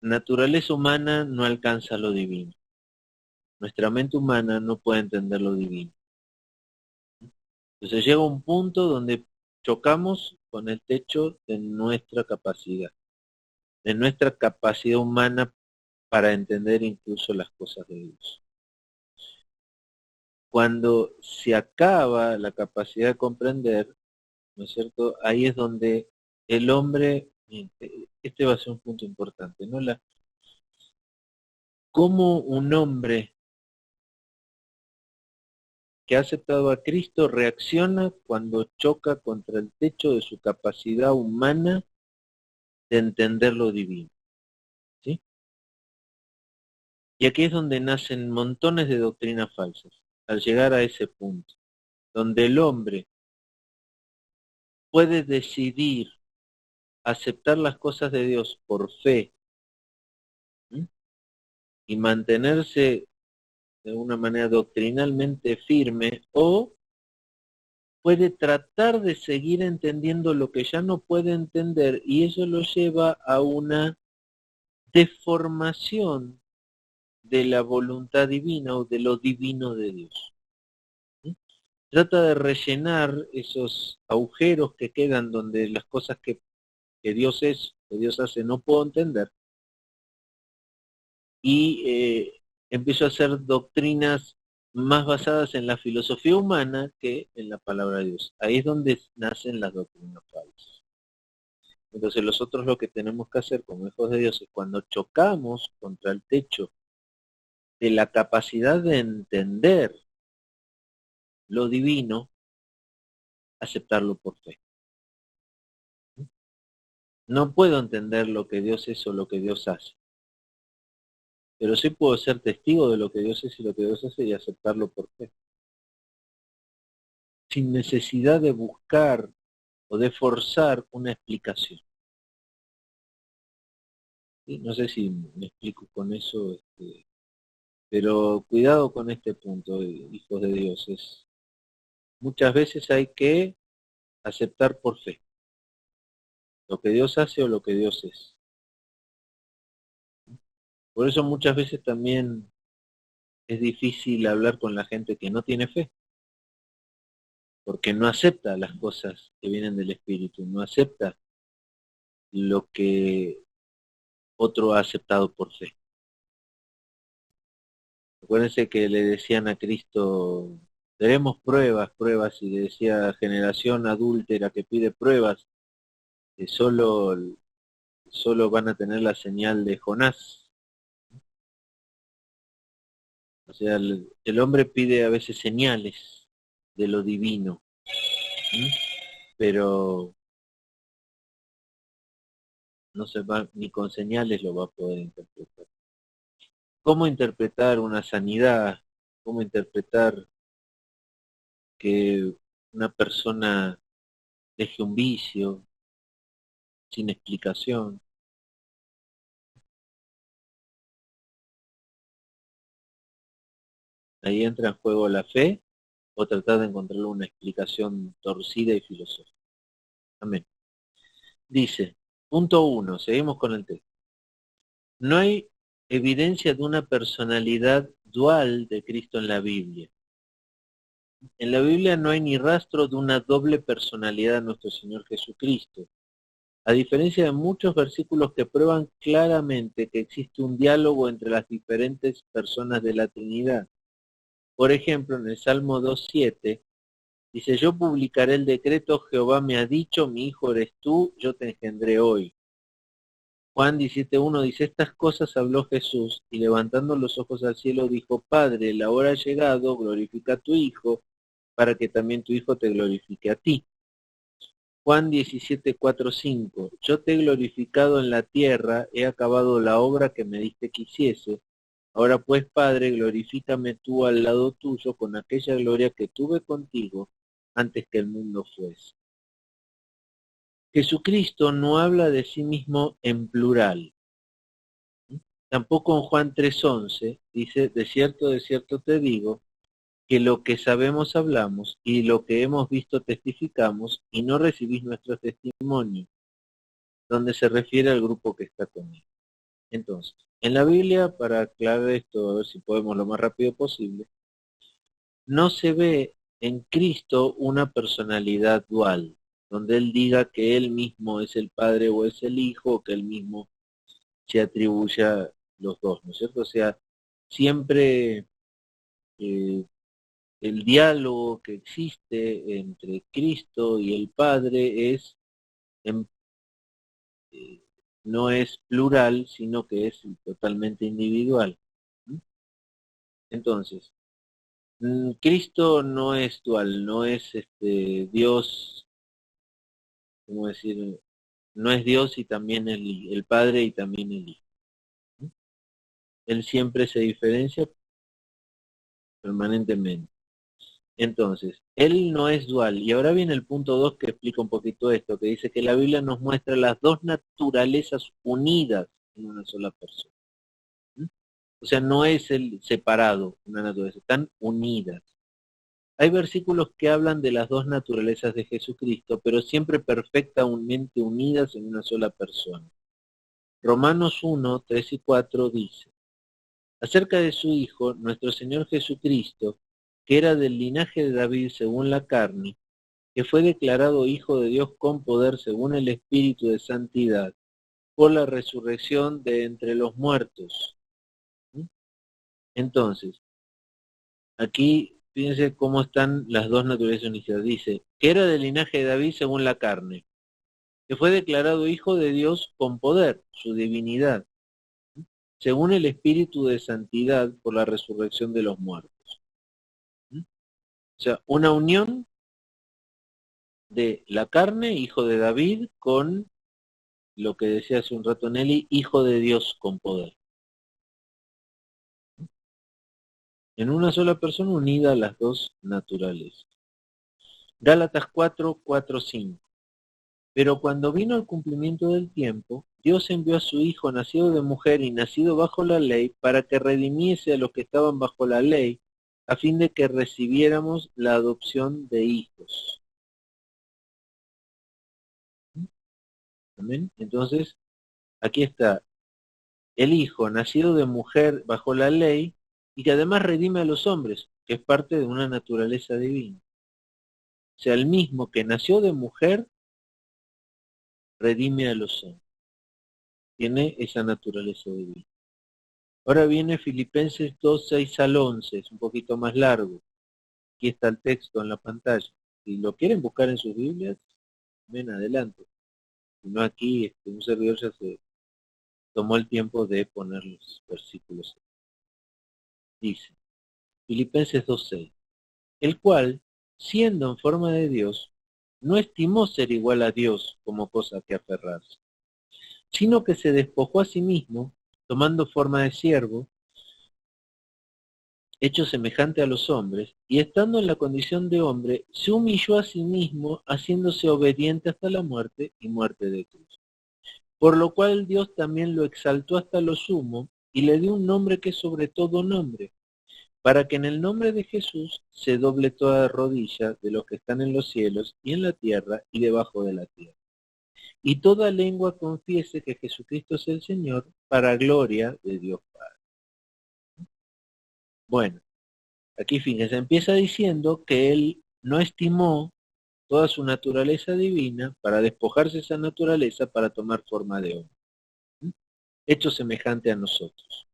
naturaleza humana no alcanza lo divino. Nuestra mente humana no puede entender lo divino. Entonces llega un punto donde chocamos con el techo de nuestra capacidad humana para entender incluso las cosas de Dios. Cuando se acaba la capacidad de comprender, ¿no es cierto? Ahí es donde el hombre, este va a ser un punto importante, ¿no? Cómo un hombre que ha aceptado a Cristo reacciona cuando choca contra el techo de su capacidad humana de entender lo divino, ¿sí? Y aquí es donde nacen montones de doctrinas falsas, al llegar a ese punto, donde el hombre puede decidir aceptar las cosas de Dios por fe, ¿sí? Y mantenerse de una manera doctrinalmente firme, o puede tratar de seguir entendiendo lo que ya no puede entender, y eso lo lleva a una deformación de la voluntad divina o de lo divino de Dios. ¿Sí? Trata de rellenar esos agujeros que quedan donde las cosas que Dios es, que Dios hace, no puedo entender, y empiezo a hacer doctrinas más basadas en la filosofía humana que en la palabra de Dios. Ahí es donde nacen las doctrinas falsas. Entonces nosotros lo que tenemos que hacer como hijos de Dios es, cuando chocamos contra el techo de la capacidad de entender lo divino, aceptarlo por fe. No puedo entender lo que Dios es o lo que Dios hace, pero sí puedo ser testigo de lo que Dios es y lo que Dios hace y aceptarlo por fe, sin necesidad de buscar o de forzar una explicación. ¿Sí? No sé si me explico con eso, pero cuidado con este punto, hijos de Dios. Muchas veces hay que aceptar por fe lo que Dios hace o lo que Dios es. Por eso muchas veces también es difícil hablar con la gente que no tiene fe, porque no acepta las cosas que vienen del Espíritu, no acepta lo que otro ha aceptado por fe. Acuérdense que le decían a Cristo, tenemos pruebas, y le decía, generación adúltera que pide pruebas, que solo van a tener la señal de Jonás. O sea, el hombre pide a veces señales de lo divino, ¿sí? Pero no se va, ni con señales lo va a poder interpretar. ¿Cómo interpretar una sanidad? ¿Cómo interpretar que una persona deje un vicio sin explicación? Ahí entra en juego la fe, o tratar de encontrar una explicación torcida y filosófica. Amén. Dice, punto 1, seguimos con el texto. No hay evidencia de una personalidad dual de Cristo en la Biblia. En la Biblia no hay ni rastro de una doble personalidad de nuestro Señor Jesucristo, a diferencia de muchos versículos que prueban claramente que existe un diálogo entre las diferentes personas de la Trinidad. Por ejemplo, en el Salmo 2:7 Dice, yo publicaré el decreto, Jehová me ha dicho, mi hijo eres tú, yo te engendré hoy. Juan 17:1 dice, estas cosas habló Jesús, y levantando los ojos al cielo dijo, Padre, la hora ha llegado, glorifica a tu Hijo, para que también tu Hijo te glorifique a ti. Juan 17:4-5, yo te he glorificado en la tierra, he acabado la obra que me diste que hiciese. Ahora pues, Padre, glorifícame tú al lado tuyo con aquella gloria que tuve contigo antes que el mundo fuese. Jesucristo no habla de sí mismo en plural. Tampoco en Juan 3:11 dice, de cierto te digo, que lo que sabemos hablamos y lo que hemos visto testificamos y no recibís nuestro testimonio, donde se refiere al grupo que está conmigo. Entonces, en la Biblia, para aclarar esto, a ver si podemos lo más rápido posible, no se ve en Cristo una personalidad dual, donde Él diga que Él mismo es el Padre o es el Hijo, o que Él mismo se atribuya los dos, ¿no es cierto? O sea, siempre el diálogo que existe entre Cristo y el Padre es en, eh, no es plural, sino que es totalmente individual. Entonces, Cristo no es dual, no es Dios, ¿cómo decir? No es Dios y también el Padre y también el Hijo. Él siempre se diferencia permanentemente. Entonces, Él no es dual. Y ahora viene el punto 2 que explica un poquito esto, que dice que la Biblia nos muestra las dos naturalezas unidas en una sola persona. O sea, no es el separado, una naturaleza, están unidas. Hay versículos que hablan de las dos naturalezas de Jesucristo, pero siempre perfectamente unidas en una sola persona. Romanos 1:3-4 dice, acerca de su Hijo, nuestro Señor Jesucristo, que era del linaje de David según la carne, que fue declarado Hijo de Dios con poder según el Espíritu de Santidad, por la resurrección de entre los muertos. Entonces, aquí fíjense cómo están las dos naturalezas unidas. Dice, que era del linaje de David según la carne, que fue declarado Hijo de Dios con poder, su divinidad, según el Espíritu de Santidad por la resurrección de los muertos. O sea, una unión de la carne, hijo de David, con lo que decía hace un rato Nelly, hijo de Dios con poder. En una sola persona unida las dos naturalezas. Gálatas 4:4-5. Pero cuando vino el cumplimiento del tiempo, Dios envió a su Hijo nacido de mujer y nacido bajo la ley para que redimiese a los que estaban bajo la ley, a fin de que recibiéramos la adopción de hijos. ¿Amén? Entonces, aquí está el Hijo nacido de mujer bajo la ley y que además redime a los hombres, que es parte de una naturaleza divina. O sea, el mismo que nació de mujer redime a los hombres. Tiene esa naturaleza divina. Ahora viene Filipenses 2:6-11, es un poquito más largo. Aquí está el texto en la pantalla. Si lo quieren buscar en sus Biblias, ven adelante. Si no, aquí un servidor ya se tomó el tiempo de poner los versículos. Dice, Filipenses 2:6, el cual, siendo en forma de Dios, no estimó ser igual a Dios como cosa que aferrarse, sino que se despojó a sí mismo, tomando forma de siervo, hecho semejante a los hombres, y estando en la condición de hombre, se humilló a sí mismo, haciéndose obediente hasta la muerte y muerte de cruz. Por lo cual Dios también lo exaltó hasta lo sumo, y le dio un nombre que es sobre todo nombre, para que en el nombre de Jesús se doble toda rodilla de los que están en los cielos y en la tierra y debajo de la tierra. Y toda lengua confiese que Jesucristo es el Señor, para gloria de Dios Padre. Bueno, aquí fíjense, empieza diciendo que Él no estimó toda su naturaleza divina para despojarse de esa naturaleza para tomar forma de hombre, hecho semejante a nosotros.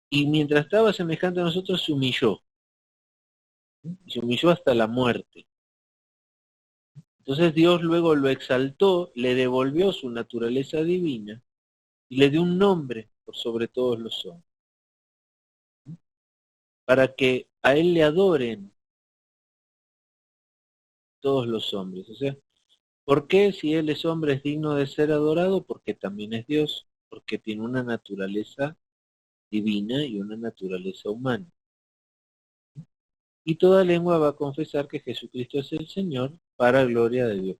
Y mientras estaba semejante a nosotros, se humilló. y se humilló hasta la muerte. Entonces Dios luego lo exaltó, le devolvió su naturaleza divina y le dio un nombre por sobre todos los hombres, para que a él le adoren todos los hombres. O sea, ¿por qué si él es hombre es digno de ser adorado? Porque también es Dios, porque tiene una naturaleza divina y una naturaleza humana. Y toda lengua va a confesar que Jesucristo es el Señor para gloria de Dios.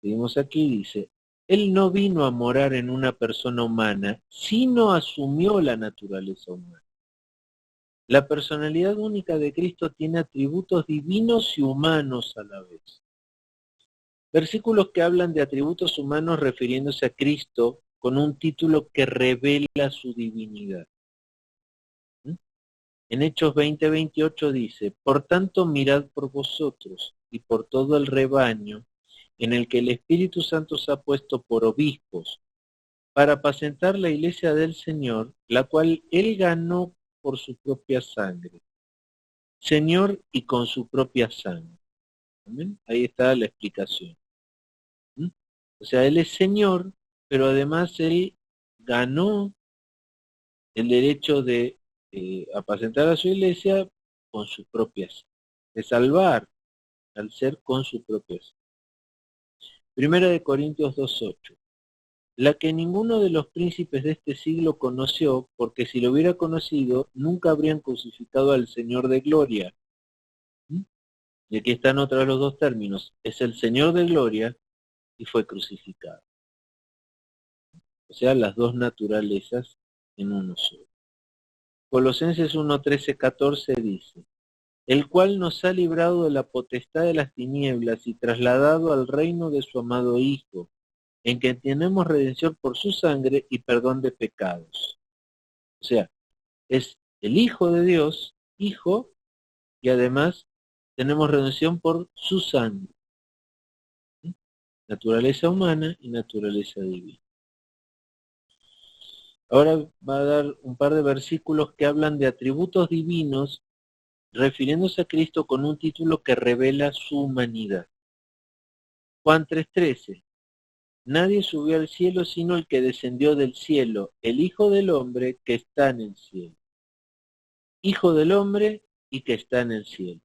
Seguimos aquí, dice, Él no vino a morar en una persona humana, sino asumió la naturaleza humana. La personalidad única de Cristo tiene atributos divinos y humanos a la vez. Versículos que hablan de atributos humanos refiriéndose a Cristo con un título que revela su divinidad. En Hechos 20:28 dice, por tanto mirad por vosotros y por todo el rebaño en el que el Espíritu Santo os ha puesto por obispos, para apacentar la iglesia del Señor, la cual Él ganó por su propia sangre. Señor y con su propia sangre. ¿Amén? Ahí está la explicación. O sea, Él es Señor, pero además Él ganó el derecho de apacentar a su iglesia con sus propias, de salvar al ser con sus propias. Primera de Corintios 2:8. La que ninguno de los príncipes de este siglo conoció, porque si lo hubiera conocido, nunca habrían crucificado al Señor de gloria. Y aquí están otra vez los dos términos. Es el Señor de gloria y fue crucificado. O sea, las dos naturalezas en uno solo. Colosenses 1:13-14 dice, el cual nos ha librado de la potestad de las tinieblas y trasladado al reino de su amado Hijo, en que tenemos redención por su sangre y perdón de pecados. O sea, es el Hijo de Dios, Hijo, y además tenemos redención por su sangre. ¿Sí? Naturaleza humana y naturaleza divina. Ahora va a dar un par de versículos que hablan de atributos divinos refiriéndose a Cristo con un título que revela su humanidad. Juan 3:13. Nadie subió al cielo sino el que descendió del cielo, el Hijo del Hombre que está en el cielo. Hijo del Hombre y que está en el cielo.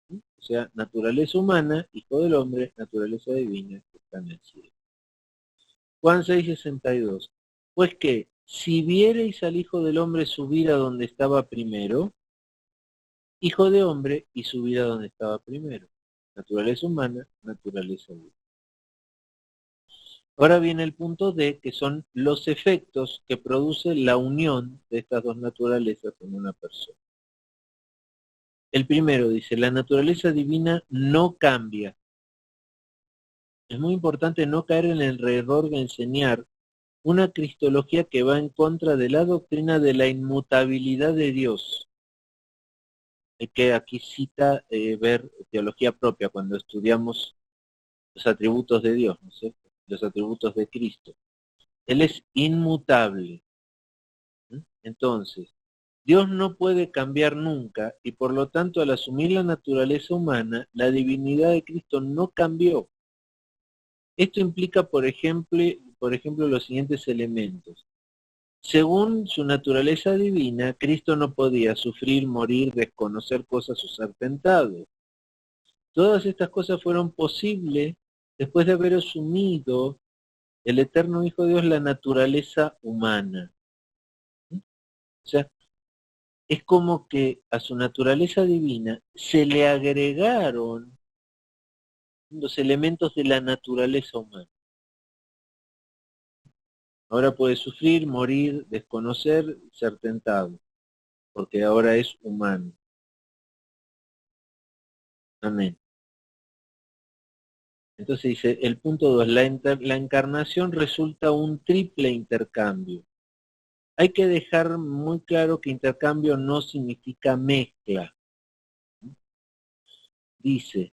O sea, naturaleza humana, Hijo del Hombre, naturaleza divina, que está en el cielo. Juan 6:62. Pues que, si viereis al Hijo del Hombre subir a donde estaba primero, Hijo de Hombre y subir a donde estaba primero. Naturaleza humana, naturaleza divina. Ahora viene el punto D, que son los efectos que produce la unión de estas dos naturalezas en una persona. El primero dice, la naturaleza divina no cambia. Es muy importante no caer en el error de enseñar una cristología que va en contra de la doctrina de la inmutabilidad de Dios. Hay que aquí cita ver teología propia cuando estudiamos los atributos de Dios, ¿no es cierto? Los atributos de Cristo. Él es inmutable. Entonces, Dios no puede cambiar nunca y por lo tanto al asumir la naturaleza humana, la divinidad de Cristo no cambió. Esto implica, por ejemplo, los siguientes elementos. Según su naturaleza divina, Cristo no podía sufrir, morir, desconocer cosas o ser tentado. Todas estas cosas fueron posibles después de haber asumido el eterno Hijo de Dios la naturaleza humana. O sea, es como que a su naturaleza divina se le agregaron los elementos de la naturaleza humana. Ahora puede sufrir, morir, desconocer, ser tentado, porque ahora es humano. Amén. Entonces dice, el punto 2, la encarnación resulta un triple intercambio. Hay que dejar muy claro que intercambio no significa mezcla. Dice,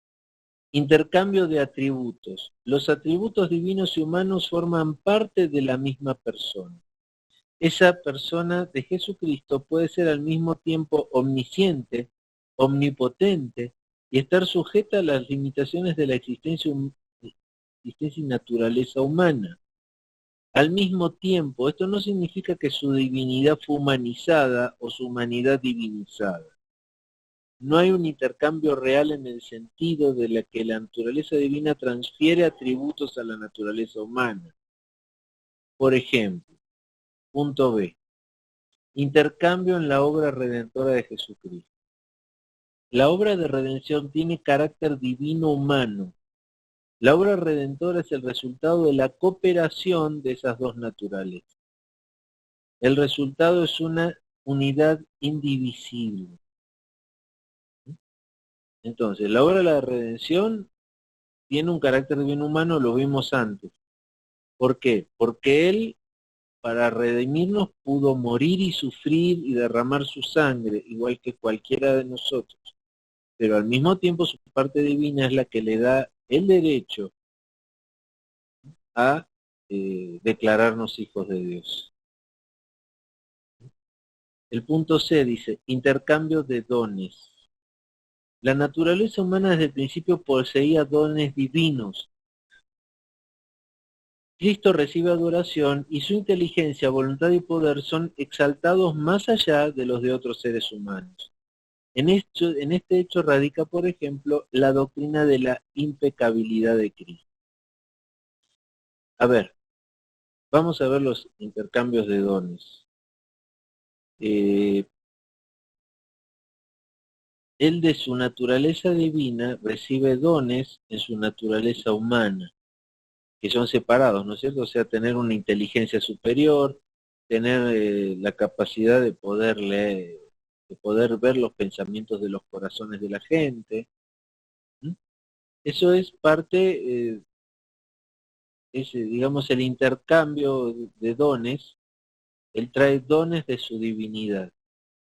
intercambio de atributos. Los atributos divinos y humanos forman parte de la misma persona. esa persona de Jesucristo puede ser al mismo tiempo omnisciente, omnipotente y estar sujeta a las limitaciones de la existencia y naturaleza humana. Al mismo tiempo, esto no significa que su divinidad fue humanizada o su humanidad divinizada. No hay un intercambio real en el sentido de la que la naturaleza divina transfiere atributos a la naturaleza humana. Por ejemplo, punto B. Intercambio en la obra redentora de Jesucristo. La obra de redención tiene carácter divino humano. La obra redentora es el resultado de la cooperación de esas dos naturalezas. El resultado es una unidad indivisible. Entonces, la obra de la redención tiene un carácter divino humano, lo vimos antes. ¿Por qué? Porque Él, para redimirnos, pudo morir y sufrir y derramar su sangre, igual que cualquiera de nosotros. Pero al mismo tiempo su parte divina es la que le da el derecho a declararnos hijos de Dios. El punto C dice, intercambio de dones. La naturaleza humana desde el principio poseía dones divinos. Cristo recibe adoración y su inteligencia, voluntad y poder son exaltados más allá de los de otros seres humanos. En este hecho radica, por ejemplo, la doctrina de la impecabilidad de Cristo. A ver, vamos a ver los intercambios de dones. Él de su naturaleza divina recibe dones en su naturaleza humana, que son separados, ¿no es cierto? O sea, tener una inteligencia superior, tener la capacidad de poder leer, de poder ver los pensamientos de los corazones de la gente. ¿Mm? Eso es parte, digamos, el intercambio de dones. Él trae dones de su divinidad.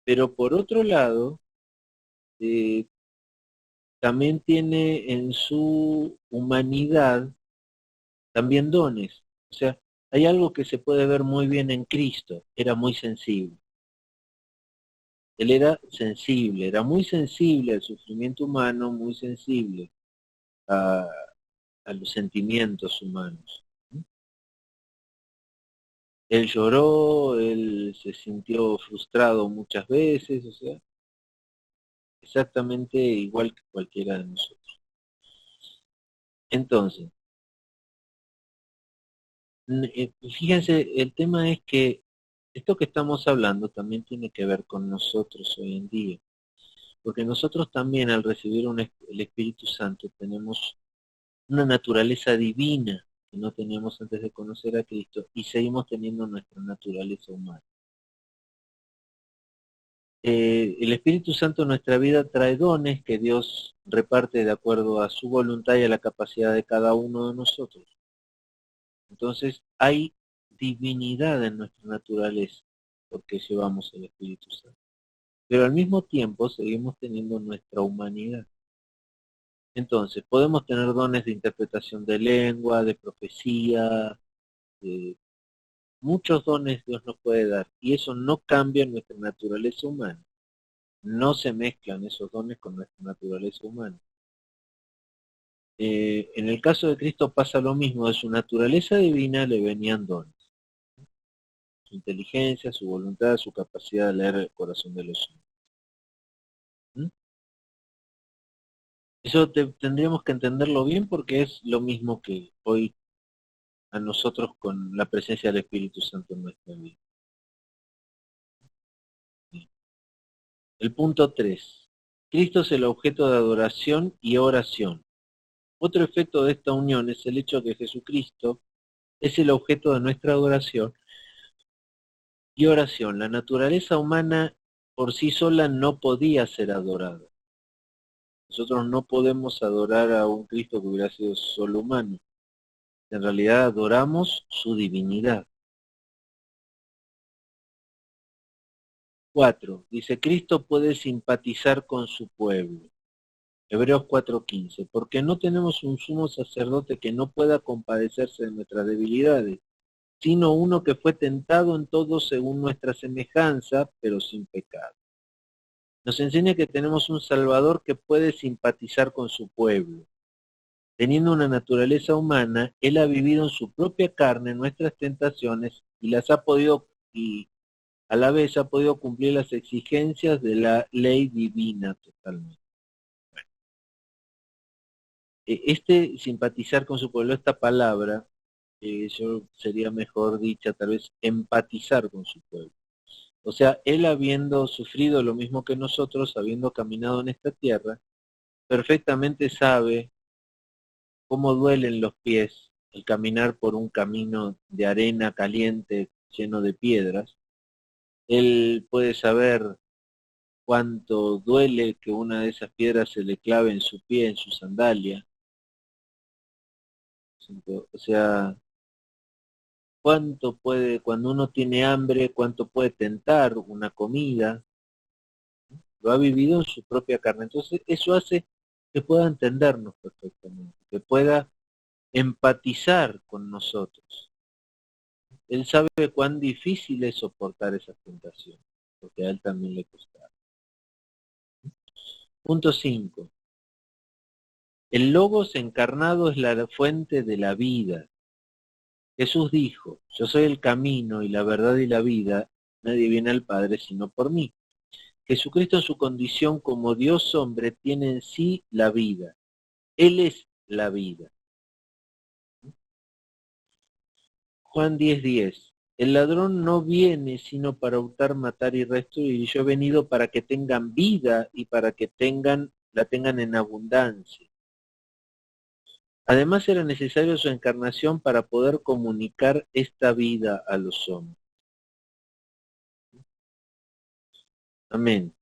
Pero por otro lado, también tiene en su humanidad también dones. O sea, hay algo que se puede ver muy bien en Cristo. Era muy sensible. Él era muy sensible al sufrimiento humano, muy sensible a, a los sentimientos humanos. Él lloró, él se sintió frustrado muchas veces, o sea, exactamente igual que cualquiera de nosotros. Entonces, fíjense, el tema es que esto que estamos hablando también tiene que ver con nosotros hoy en día, porque nosotros también al recibir el Espíritu Santo tenemos una naturaleza divina que no teníamos antes de conocer a Cristo y seguimos teniendo nuestra naturaleza humana. El Espíritu Santo en nuestra vida trae dones que Dios reparte de acuerdo a su voluntad y a la capacidad de cada uno de nosotros. Entonces hay divinidad en nuestra naturaleza porque llevamos el Espíritu Santo. Pero al mismo tiempo seguimos teniendo nuestra humanidad. Entonces podemos tener dones de interpretación de lengua, de profecía, muchos dones Dios nos puede dar y eso no cambia nuestra naturaleza humana. No se mezclan esos dones con nuestra naturaleza humana. En el caso de Cristo pasa lo mismo, de su naturaleza divina le venían dones. Su inteligencia, su voluntad, su capacidad de leer el corazón de los hombres. ¿Mm? Eso tendríamos que entenderlo bien porque es lo mismo que hoy a nosotros con la presencia del Espíritu Santo en nuestra vida. El punto 3. Cristo es el objeto de adoración y oración. Otro efecto de esta unión es el hecho de que Jesucristo es el objeto de nuestra adoración y oración. La naturaleza humana por sí sola no podía ser adorada. Nosotros no podemos adorar a un Cristo que hubiera sido solo humano. En realidad adoramos su divinidad. 4. Dice, Cristo puede simpatizar con su pueblo. Hebreos 4:15. Porque no tenemos un sumo sacerdote que no pueda compadecerse de nuestras debilidades, sino uno que fue tentado en todo según nuestra semejanza, pero sin pecado. Nos enseña que tenemos un Salvador que puede simpatizar con su pueblo. Teniendo una naturaleza humana, Él ha vivido en su propia carne nuestras tentaciones y las ha podido, y a la vez ha podido cumplir las exigencias de la ley divina totalmente. Este simpatizar con su pueblo, esta palabra, yo sería mejor dicha tal vez empatizar con su pueblo. O sea, él habiendo sufrido lo mismo que nosotros, habiendo caminado en esta tierra, perfectamente sabe cómo duelen los pies el caminar por un camino de arena caliente lleno de piedras. Él puede saber cuánto duele que una de esas piedras se le clave en su pie, en su sandalia. O sea, cuánto puede, cuando uno tiene hambre, cuánto puede tentar una comida. Lo ha vivido en su propia carne. Entonces, eso hace que pueda entendernos perfectamente, que pueda empatizar con nosotros. Él sabe cuán difícil es soportar esas tentaciones, porque a él también le costaba. Punto 5. El Logos encarnado es la fuente de la vida. Jesús dijo, yo soy el camino y la verdad y la vida, nadie viene al Padre sino por mí. Jesucristo en su condición como Dios hombre tiene en sí la vida. Él es la vida. Juan 10:10. El ladrón no viene sino para hurtar, matar y destruir, y yo he venido para que tengan vida y para que la tengan en abundancia. Además era necesario su encarnación para poder comunicar esta vida a los hombres. Amén.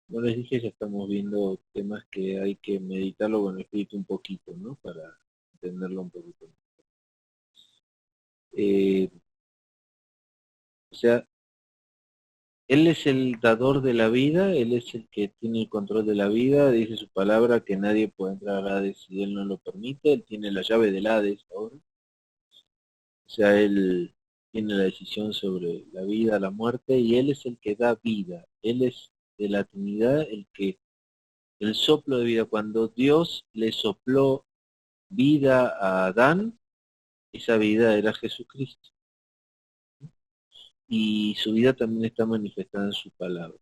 Como les dije, ya estamos viendo temas que hay que meditarlo con el espíritu un poquito, ¿no? Para entenderlo un poquito. O sea, Él es el dador de la vida, Él es el que tiene el control de la vida, dice su palabra que nadie puede entrar al Hades si Él no lo permite, Él tiene la llave del Hades ahora. O sea, Él tiene la decisión sobre la vida, la muerte, y Él es el que da vida. Él es de la Trinidad el soplo de vida. Cuando Dios le sopló vida a Adán, esa vida era Jesucristo. Y su vida también está manifestada en su palabra.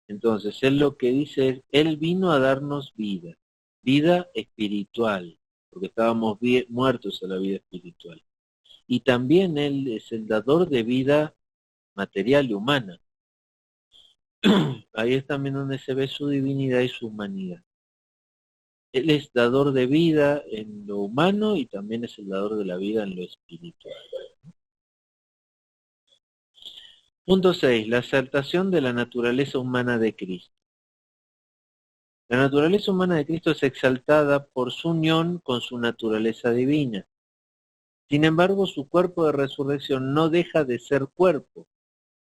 Entonces, él lo que dice es, él vino a darnos vida, vida espiritual, porque estábamos muertos a la vida espiritual. Y también él es el dador de vida material y humana. Ahí es también donde se ve su divinidad y su humanidad. Él es dador de vida en lo humano y también es el dador de la vida en lo espiritual. Punto 6. La exaltación de la naturaleza humana de Cristo. La naturaleza humana de Cristo es exaltada por su unión con su naturaleza divina. Sin embargo, su cuerpo de resurrección no deja de ser cuerpo,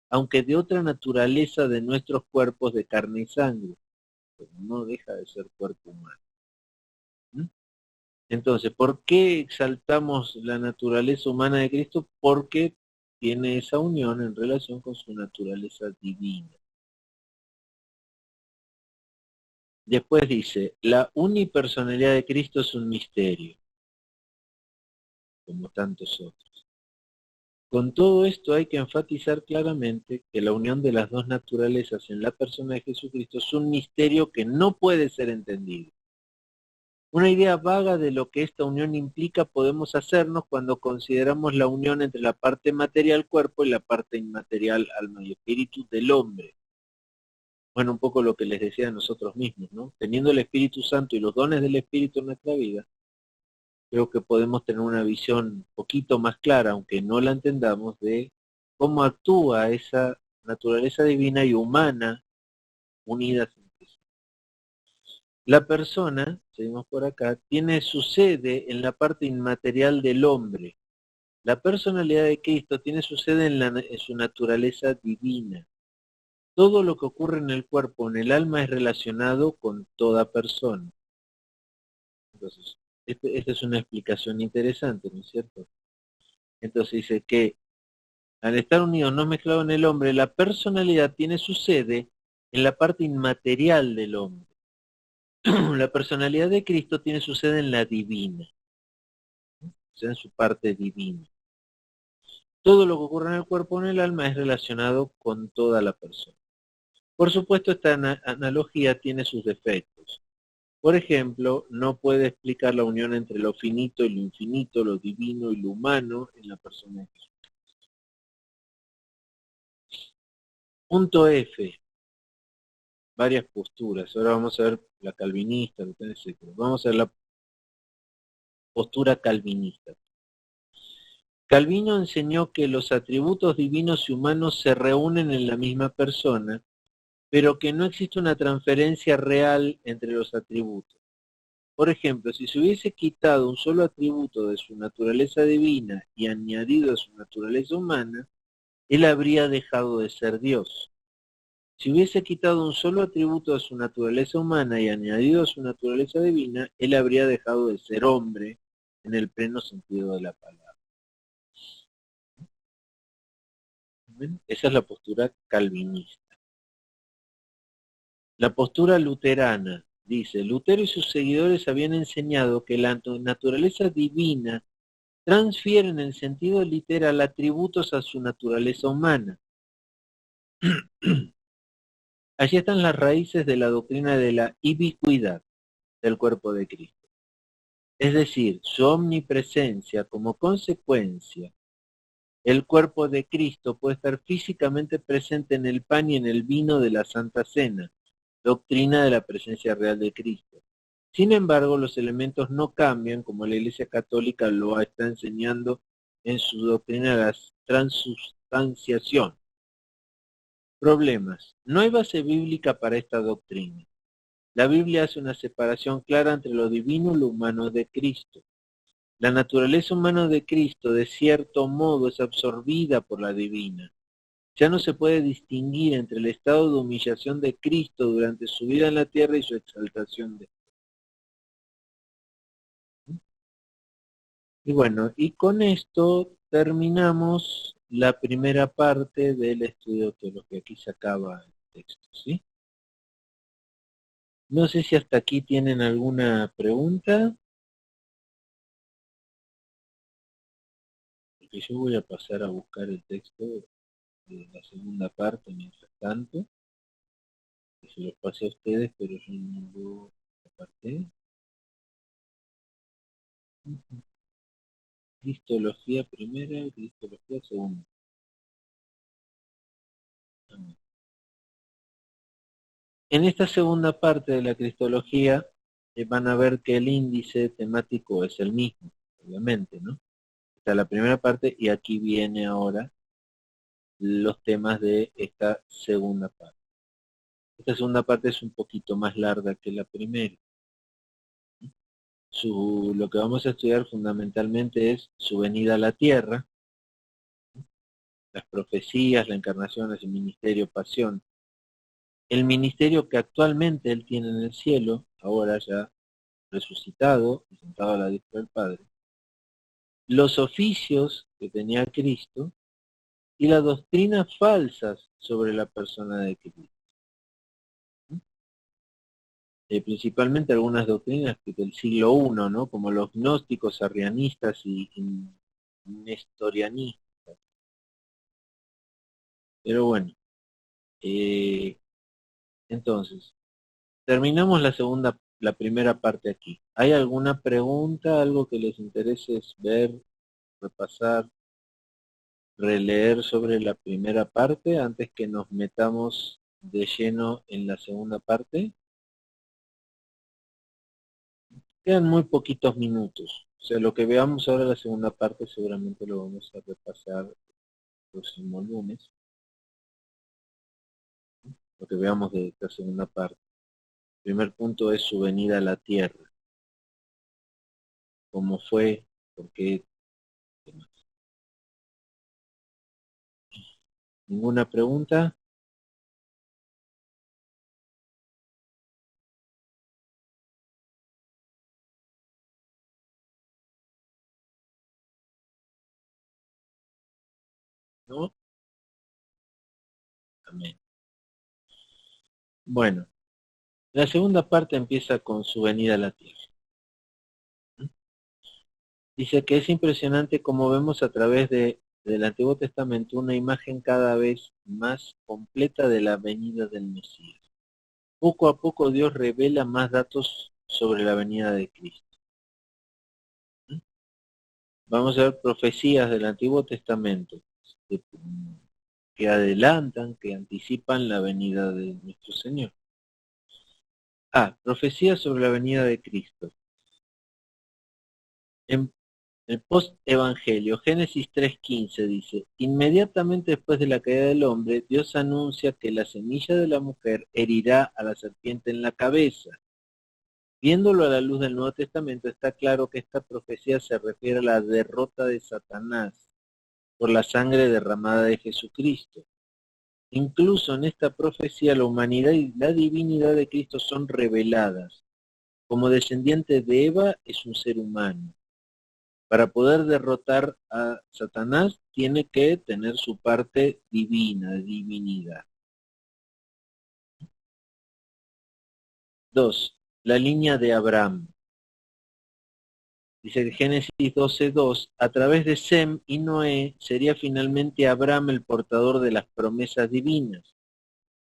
aunque de otra naturaleza de nuestros cuerpos de carne y sangre, pero no deja de ser cuerpo humano. ¿Mm? Entonces, ¿por qué exaltamos la naturaleza humana de Cristo? Porque tiene esa unión en relación con su naturaleza divina. Después dice, la unipersonalidad de Cristo es un misterio, como tantos otros. Con todo esto hay que enfatizar claramente que la unión de las dos naturalezas en la persona de Jesucristo es un misterio que no puede ser entendido. Una idea vaga de lo que esta unión implica podemos hacernos cuando consideramos la unión entre la parte material cuerpo y la parte inmaterial alma y espíritu del hombre. Bueno, un poco lo que les decía a nosotros mismos, ¿no? Teniendo el Espíritu Santo y los dones del Espíritu en nuestra vida, creo que podemos tener una visión un poquito más clara, aunque no la entendamos, de cómo actúa esa naturaleza divina y humana unidas entre sí. La persona, seguimos por acá, tiene su sede en la parte inmaterial del hombre. La personalidad de Cristo tiene su sede en su naturaleza divina. Todo lo que ocurre en el cuerpo, en el alma, es relacionado con toda persona. Entonces, esta es una explicación interesante, ¿no es cierto? Entonces dice que al estar unidos, no mezclados en el hombre, la personalidad tiene su sede en la parte inmaterial del hombre. La personalidad de Cristo tiene su sede en la divina, o sea, en su parte divina. Todo lo que ocurre en el cuerpo o en el alma es relacionado con toda la persona. Por supuesto, esta analogía tiene sus defectos. Por ejemplo, no puede explicar la unión entre lo finito y lo infinito, lo divino y lo humano en la persona de Cristo. Punto F. Varias posturas. Ahora vamos a ver la calvinista, etc. Vamos a ver la postura calvinista. Calvino enseñó que los atributos divinos y humanos se reúnen en la misma persona, pero que no existe una transferencia real entre los atributos. Por ejemplo, si se hubiese quitado un solo atributo de su naturaleza divina y añadido a su naturaleza humana, él habría dejado de ser Dios. Si hubiese quitado un solo atributo de su naturaleza humana y añadido a su naturaleza divina, él habría dejado de ser hombre en el pleno sentido de la palabra. Esa es la postura calvinista. La postura luterana dice, Lutero y sus seguidores habían enseñado que la naturaleza divina transfiere en el sentido literal atributos a su naturaleza humana. Allí están las raíces de la doctrina de la ubicuidad del cuerpo de Cristo. Es decir, su omnipresencia como consecuencia. El cuerpo de Cristo puede estar físicamente presente en el pan y en el vino de la Santa Cena, doctrina de la presencia real de Cristo. Sin embargo, los elementos no cambian, como la Iglesia Católica lo está enseñando en su doctrina de la transustanciación. Problemas. No hay base bíblica para esta doctrina. La Biblia hace una separación clara entre lo divino y lo humano de Cristo. La naturaleza humana de Cristo, de cierto modo, es absorbida por la divina. Ya no se puede distinguir entre el estado de humillación de Cristo durante su vida en la tierra y su exaltación de. Y bueno, y con esto terminamos la primera parte del estudio de teología. Aquí se acaba el texto, ¿sí? No sé si hasta aquí tienen alguna pregunta, porque yo voy a pasar a buscar el texto de la segunda parte mientras tanto, que se los pasé a ustedes, pero yo no lo aparté. Cristología primera, Cristología segunda. En esta segunda parte de la Cristología van a ver que el índice temático es el mismo, obviamente, ¿no? Está la primera parte y aquí viene ahora los temas de esta segunda parte. Esta segunda parte es un poquito más larga que la primera. Lo que vamos a estudiar fundamentalmente es su venida a la tierra, las profecías, la encarnación, el ministerio, pasión. El ministerio que actualmente él tiene en el cielo, ahora ya resucitado y sentado a la diestra del Padre. Los oficios que tenía Cristo y las doctrinas falsas sobre la persona de Cristo. Principalmente algunas doctrinas del siglo I, ¿no? Como los gnósticos, arrianistas y nestorianistas. Pero bueno, entonces, terminamos la primera parte aquí. ¿Hay alguna pregunta, algo que les interese ver, repasar, releer sobre la primera parte antes que nos metamos de lleno en la segunda parte? Quedan muy poquitos minutos. O sea, lo que veamos ahora en la segunda parte seguramente lo vamos a repasar el próximo lunes. Lo que veamos de esta segunda parte. El primer punto es su venida a la tierra. ¿Cómo fue? ¿Por qué? ¿Ninguna pregunta? ¿no? Amén. Bueno, la segunda parte empieza con su venida a la tierra. Dice que es impresionante como vemos a través del Antiguo Testamento una imagen cada vez más completa de la venida del Mesías. Poco a poco Dios revela más datos sobre la venida de Cristo. Vamos a ver profecías del Antiguo Testamento que adelantan, que anticipan la venida de nuestro Señor. Profecías sobre la venida de Cristo. En el post-evangelio, Génesis 3:15 dice, inmediatamente después de la caída del hombre, Dios anuncia que la semilla de la mujer herirá a la serpiente en la cabeza. Viéndolo a la luz del Nuevo Testamento, está claro que esta profecía se refiere a la derrota de Satanás por la sangre derramada de Jesucristo. Incluso en esta profecía la humanidad y la divinidad de Cristo son reveladas. Como descendiente de Eva es un ser humano. Para poder derrotar a Satanás tiene que tener su parte divina, de divinidad. 2. La línea de Abraham. Dice en Génesis 12:2, a través de Sem y Noé sería finalmente Abraham el portador de las promesas divinas.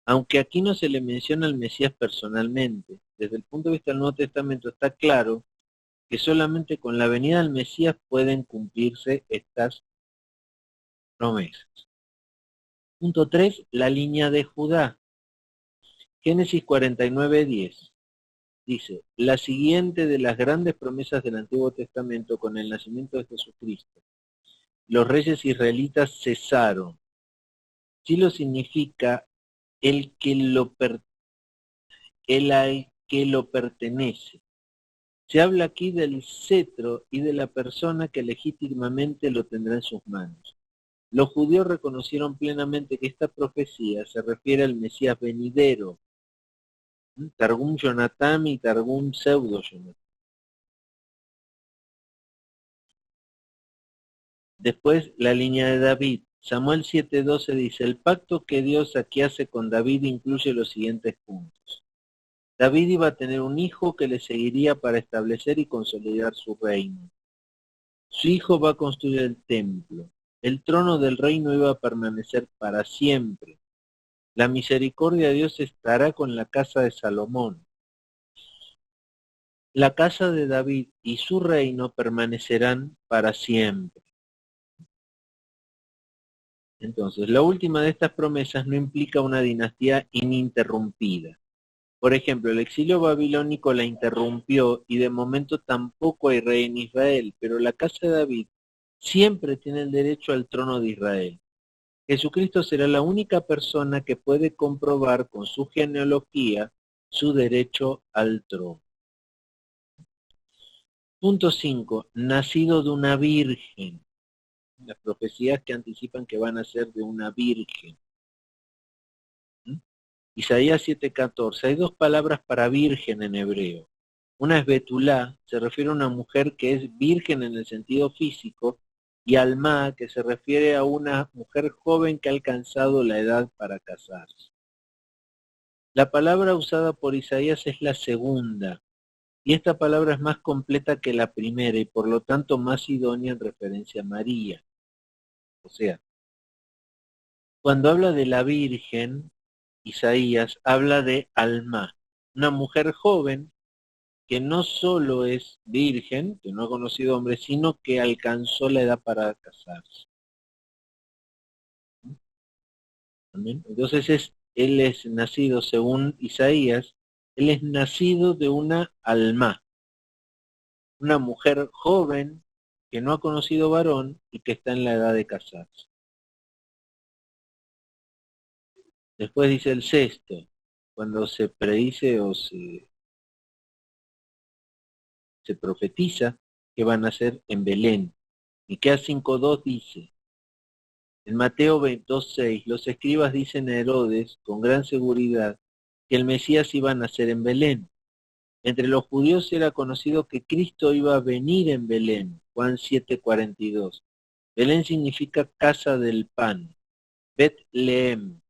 Aunque aquí no se le menciona al Mesías personalmente, desde el punto de vista del Nuevo Testamento está claro que solamente con la venida del Mesías pueden cumplirse estas promesas. Punto 3, la línea de Judá. Génesis 49:10. Dice, la siguiente de las grandes promesas del Antiguo Testamento con el nacimiento de Jesucristo. Los reyes israelitas cesaron. Silo significa el al que lo pertenece. Se habla aquí del cetro y de la persona que legítimamente lo tendrá en sus manos. Los judíos reconocieron plenamente que esta profecía se refiere al Mesías venidero. Targum Jonathan y Targum Pseudo Jonathan. Después la línea de David. Samuel 7:12 dice, el pacto que Dios aquí hace con David incluye los siguientes puntos. David iba a tener un hijo que le seguiría para establecer y consolidar su reino. Su hijo va a construir el templo. El trono del reino iba a permanecer para siempre. La misericordia de Dios estará con la casa de Salomón. La casa de David y su reino permanecerán para siempre. Entonces, la última de estas promesas no implica una dinastía ininterrumpida. Por ejemplo, el exilio babilónico la interrumpió y de momento tampoco hay rey en Israel, pero la casa de David siempre tiene el derecho al trono de Israel. Jesucristo será la única persona que puede comprobar con su genealogía su derecho al trono. Punto 5. Nacido de una virgen. Las profecías que anticipan que van a ser de una virgen. Isaías 7:14. Hay dos palabras para virgen en hebreo. Una es betulá, se refiere a una mujer que es virgen en el sentido físico, y alma, que se refiere a una mujer joven que ha alcanzado la edad para casarse. La palabra usada por Isaías es la segunda, y esta palabra es más completa que la primera y por lo tanto más idónea en referencia a María. O sea, cuando habla de la Virgen, Isaías habla de Alma, una mujer joven que no solo es virgen, que no ha conocido hombre, sino que alcanzó la edad para casarse. ¿Amén? Entonces él es nacido, según Isaías, él es nacido de una Alma, una mujer joven que no ha conocido varón y que está en la edad de casarse. Después dice el sexto, cuando se predice o se profetiza que van a ser en Belén. Miqueas 5:2 dice, en Mateo 22:6, los escribas dicen a Herodes con gran seguridad que el Mesías iba a nacer en Belén. Entre los judíos era conocido que Cristo iba a venir en Belén, Juan 7:42. Belén significa casa del pan. Bet-Lehem.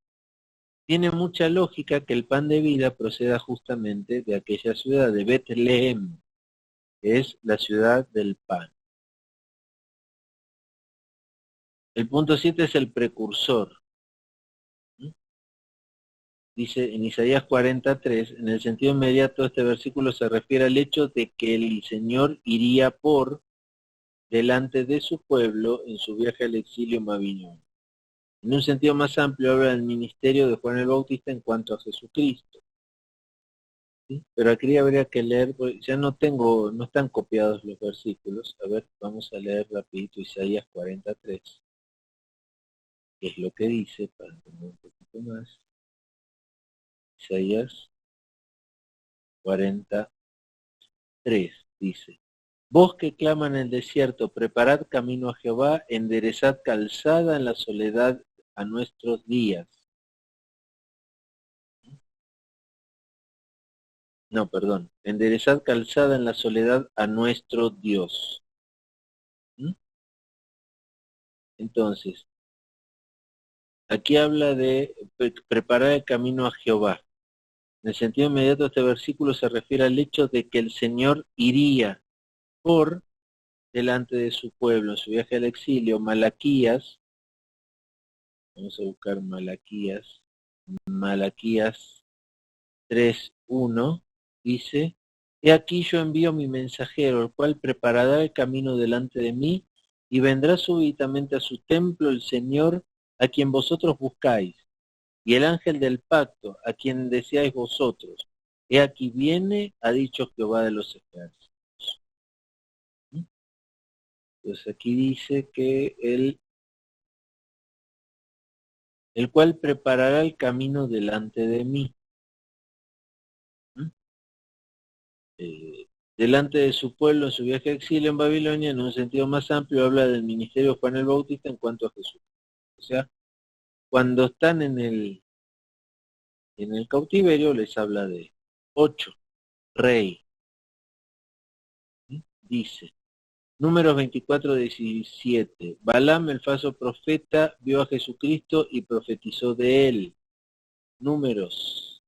Tiene mucha lógica que el pan de vida proceda justamente de aquella ciudad, de Bet-Lehem, que es la ciudad del pan. El punto 7 es el precursor. Dice en Isaías 43, en el sentido inmediato este versículo se refiere al hecho de que el Señor iría por delante de su pueblo en su viaje al exilio babilonio. En un sentido más amplio habla del ministerio de Juan el Bautista en cuanto a Jesucristo. ¿Sí? Pero aquí habría que leer, ya no están copiados los versículos. A ver, vamos a leer rapidito Isaías 43, que es lo que dice, para entender un poquito más. Isaías 43 dice: Vos que claman en el desierto, preparad camino a Jehová, enderezad calzada en la soledad a nuestros días. No, perdón, enderezad calzada en la soledad a nuestro Dios. ¿Mm? Entonces, aquí habla de preparar el camino a Jehová. En el sentido inmediato, este versículo se refiere al hecho de que el Señor iría por delante de su pueblo en su viaje al exilio. Malaquías, vamos a buscar Malaquías 3:1, dice: He aquí yo envío mi mensajero, el cual preparará el camino delante de mí, y vendrá súbitamente a su templo el Señor, a quien vosotros buscáis, y el ángel del pacto, a quien deseáis vosotros. He aquí viene, ha dicho Jehová de los ejércitos. Entonces aquí dice que el cual preparará el camino delante de mí. Delante de su pueblo en su viaje a exilio en Babilonia, en un sentido más amplio, habla del ministerio de Juan el Bautista en cuanto a Jesús. O sea, cuando están en el cautiverio, les habla de 8, rey. Dice, Números 24:17. Balaam, el falso profeta, vio a Jesucristo y profetizó de él. Números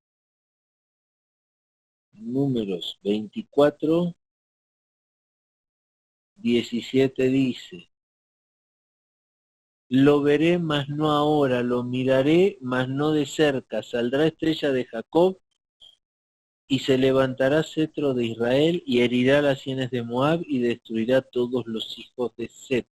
24:17 dice: Lo veré, mas no ahora, lo miraré, mas no de cerca. Saldrá estrella de Jacob, y se levantará cetro de Israel, y herirá las sienes de Moab, y destruirá todos los hijos de Set.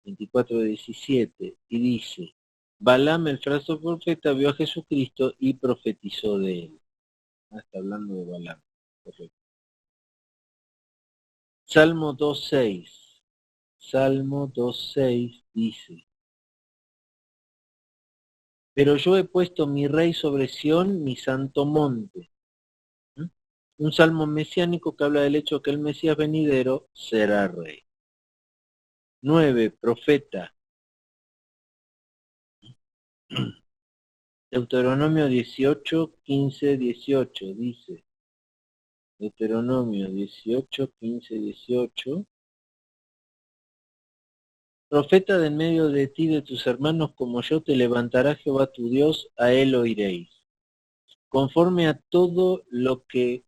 24:17, y dice: Balaam, el falso profeta, vio a Jesucristo y profetizó de él. Está hablando de Balaam. Correcto. Salmo 2:6. Salmo 2:6 dice: Pero yo he puesto mi rey sobre Sión, mi santo monte. Un salmo mesiánico que habla del hecho que el Mesías venidero será rey. 9. Profeta. Deuteronomio 18:15-18 dice: Deuteronomio 18:15-18: Profeta de en medio de ti, de tus hermanos, como yo, te levantará Jehová tu Dios, a él oiréis. Conforme a todo lo que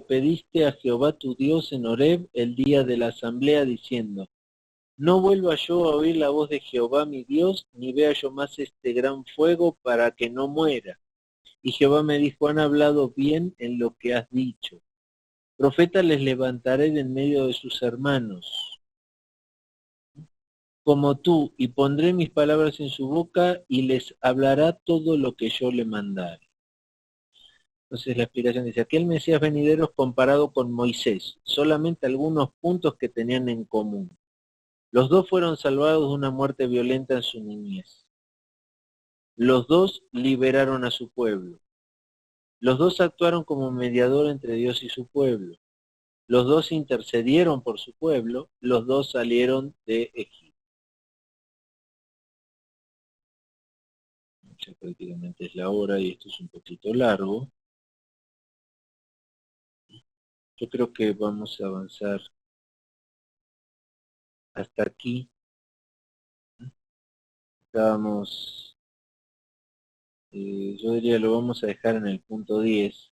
pediste a Jehová tu Dios en Horeb el día de la asamblea, diciendo: No vuelva yo a oír la voz de Jehová mi Dios, ni vea yo más este gran fuego, para que no muera. Y Jehová me dijo: Han hablado bien en lo que has dicho. Profeta les levantaré de en medio de sus hermanos, como tú, y pondré mis palabras en su boca, y les hablará todo lo que yo le mandare. Entonces la explicación dice: aquel Mesías venidero es comparado con Moisés, solamente algunos puntos que tenían en común. Los dos fueron salvados de una muerte violenta en su niñez. Los dos liberaron a su pueblo. Los dos actuaron como mediador entre Dios y su pueblo. Los dos intercedieron por su pueblo. Los dos salieron de Egipto. Ya prácticamente es la hora y esto es un poquito largo. Yo creo que vamos a avanzar hasta aquí. Estábamos, yo diría lo vamos a dejar en el punto 10.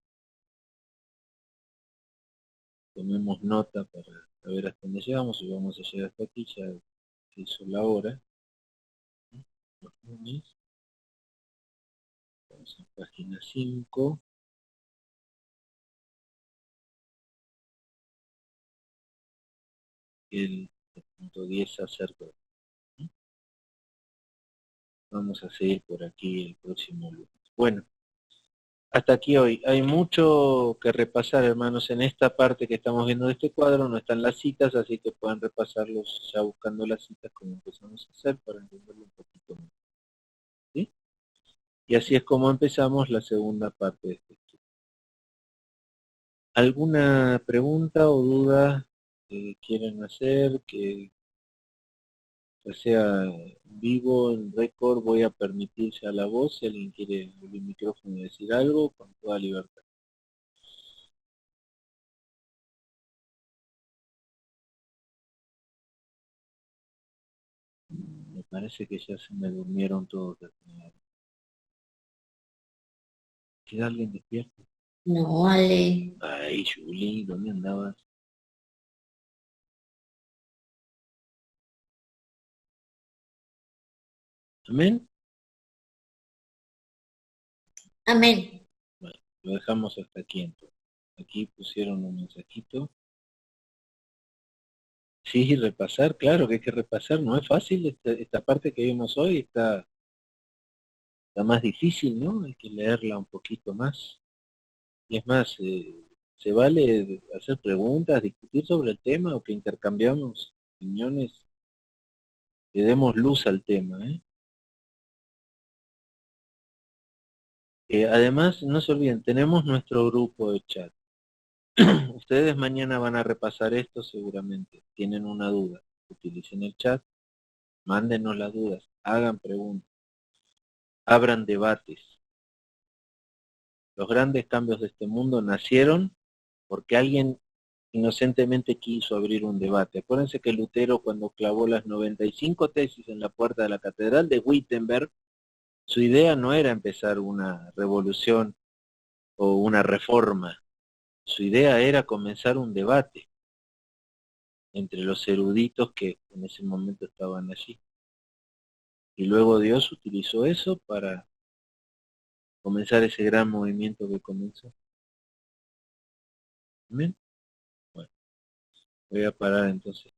Tomemos nota para saber hasta dónde llegamos y vamos a llegar hasta aquí, ya se hizo la hora. Los lunes, vamos a página 5. El punto 10 acerca. Vamos a seguir por aquí el próximo lunes. Bueno, hasta aquí hoy. Hay mucho que repasar, hermanos, en esta parte que estamos viendo de este cuadro. No están las citas, así que pueden repasarlos ya buscando las citas como empezamos a hacer para entenderlo un poquito más. ¿Sí? Y así es como empezamos la segunda parte de este estudio. ¿Alguna pregunta o duda que quieren hacer? Que ya sea vivo, en récord, voy a permitir ya la voz. Si alguien quiere abrir el micrófono y decir algo, con toda libertad. Me parece que ya se me durmieron todos. ¿Queda alguien despierto? No, Ale. Ay, Julie, ¿dónde andabas? ¿Amén? Amén. Bueno, lo dejamos hasta aquí entonces. Aquí pusieron un mensajito. Sí, repasar, claro que hay que repasar. No es fácil, esta parte que vimos hoy está más difícil, ¿no? Hay que leerla un poquito más. Y es más, se vale hacer preguntas, discutir sobre el tema o que intercambiamos opiniones, que demos luz al tema, ¿eh? Además, no se olviden, tenemos nuestro grupo de chat. Ustedes mañana van a repasar esto seguramente. Tienen una duda, utilicen el chat, mándenos las dudas, hagan preguntas, abran debates. Los grandes cambios de este mundo nacieron porque alguien inocentemente quiso abrir un debate. Acuérdense que Lutero, cuando clavó las 95 tesis en la puerta de la catedral de Wittenberg, su idea no era empezar una revolución o una reforma. Su idea era comenzar un debate entre los eruditos que en ese momento estaban allí. Y luego Dios utilizó eso para comenzar ese gran movimiento que comenzó. ¿Amén? Bueno, voy a parar entonces.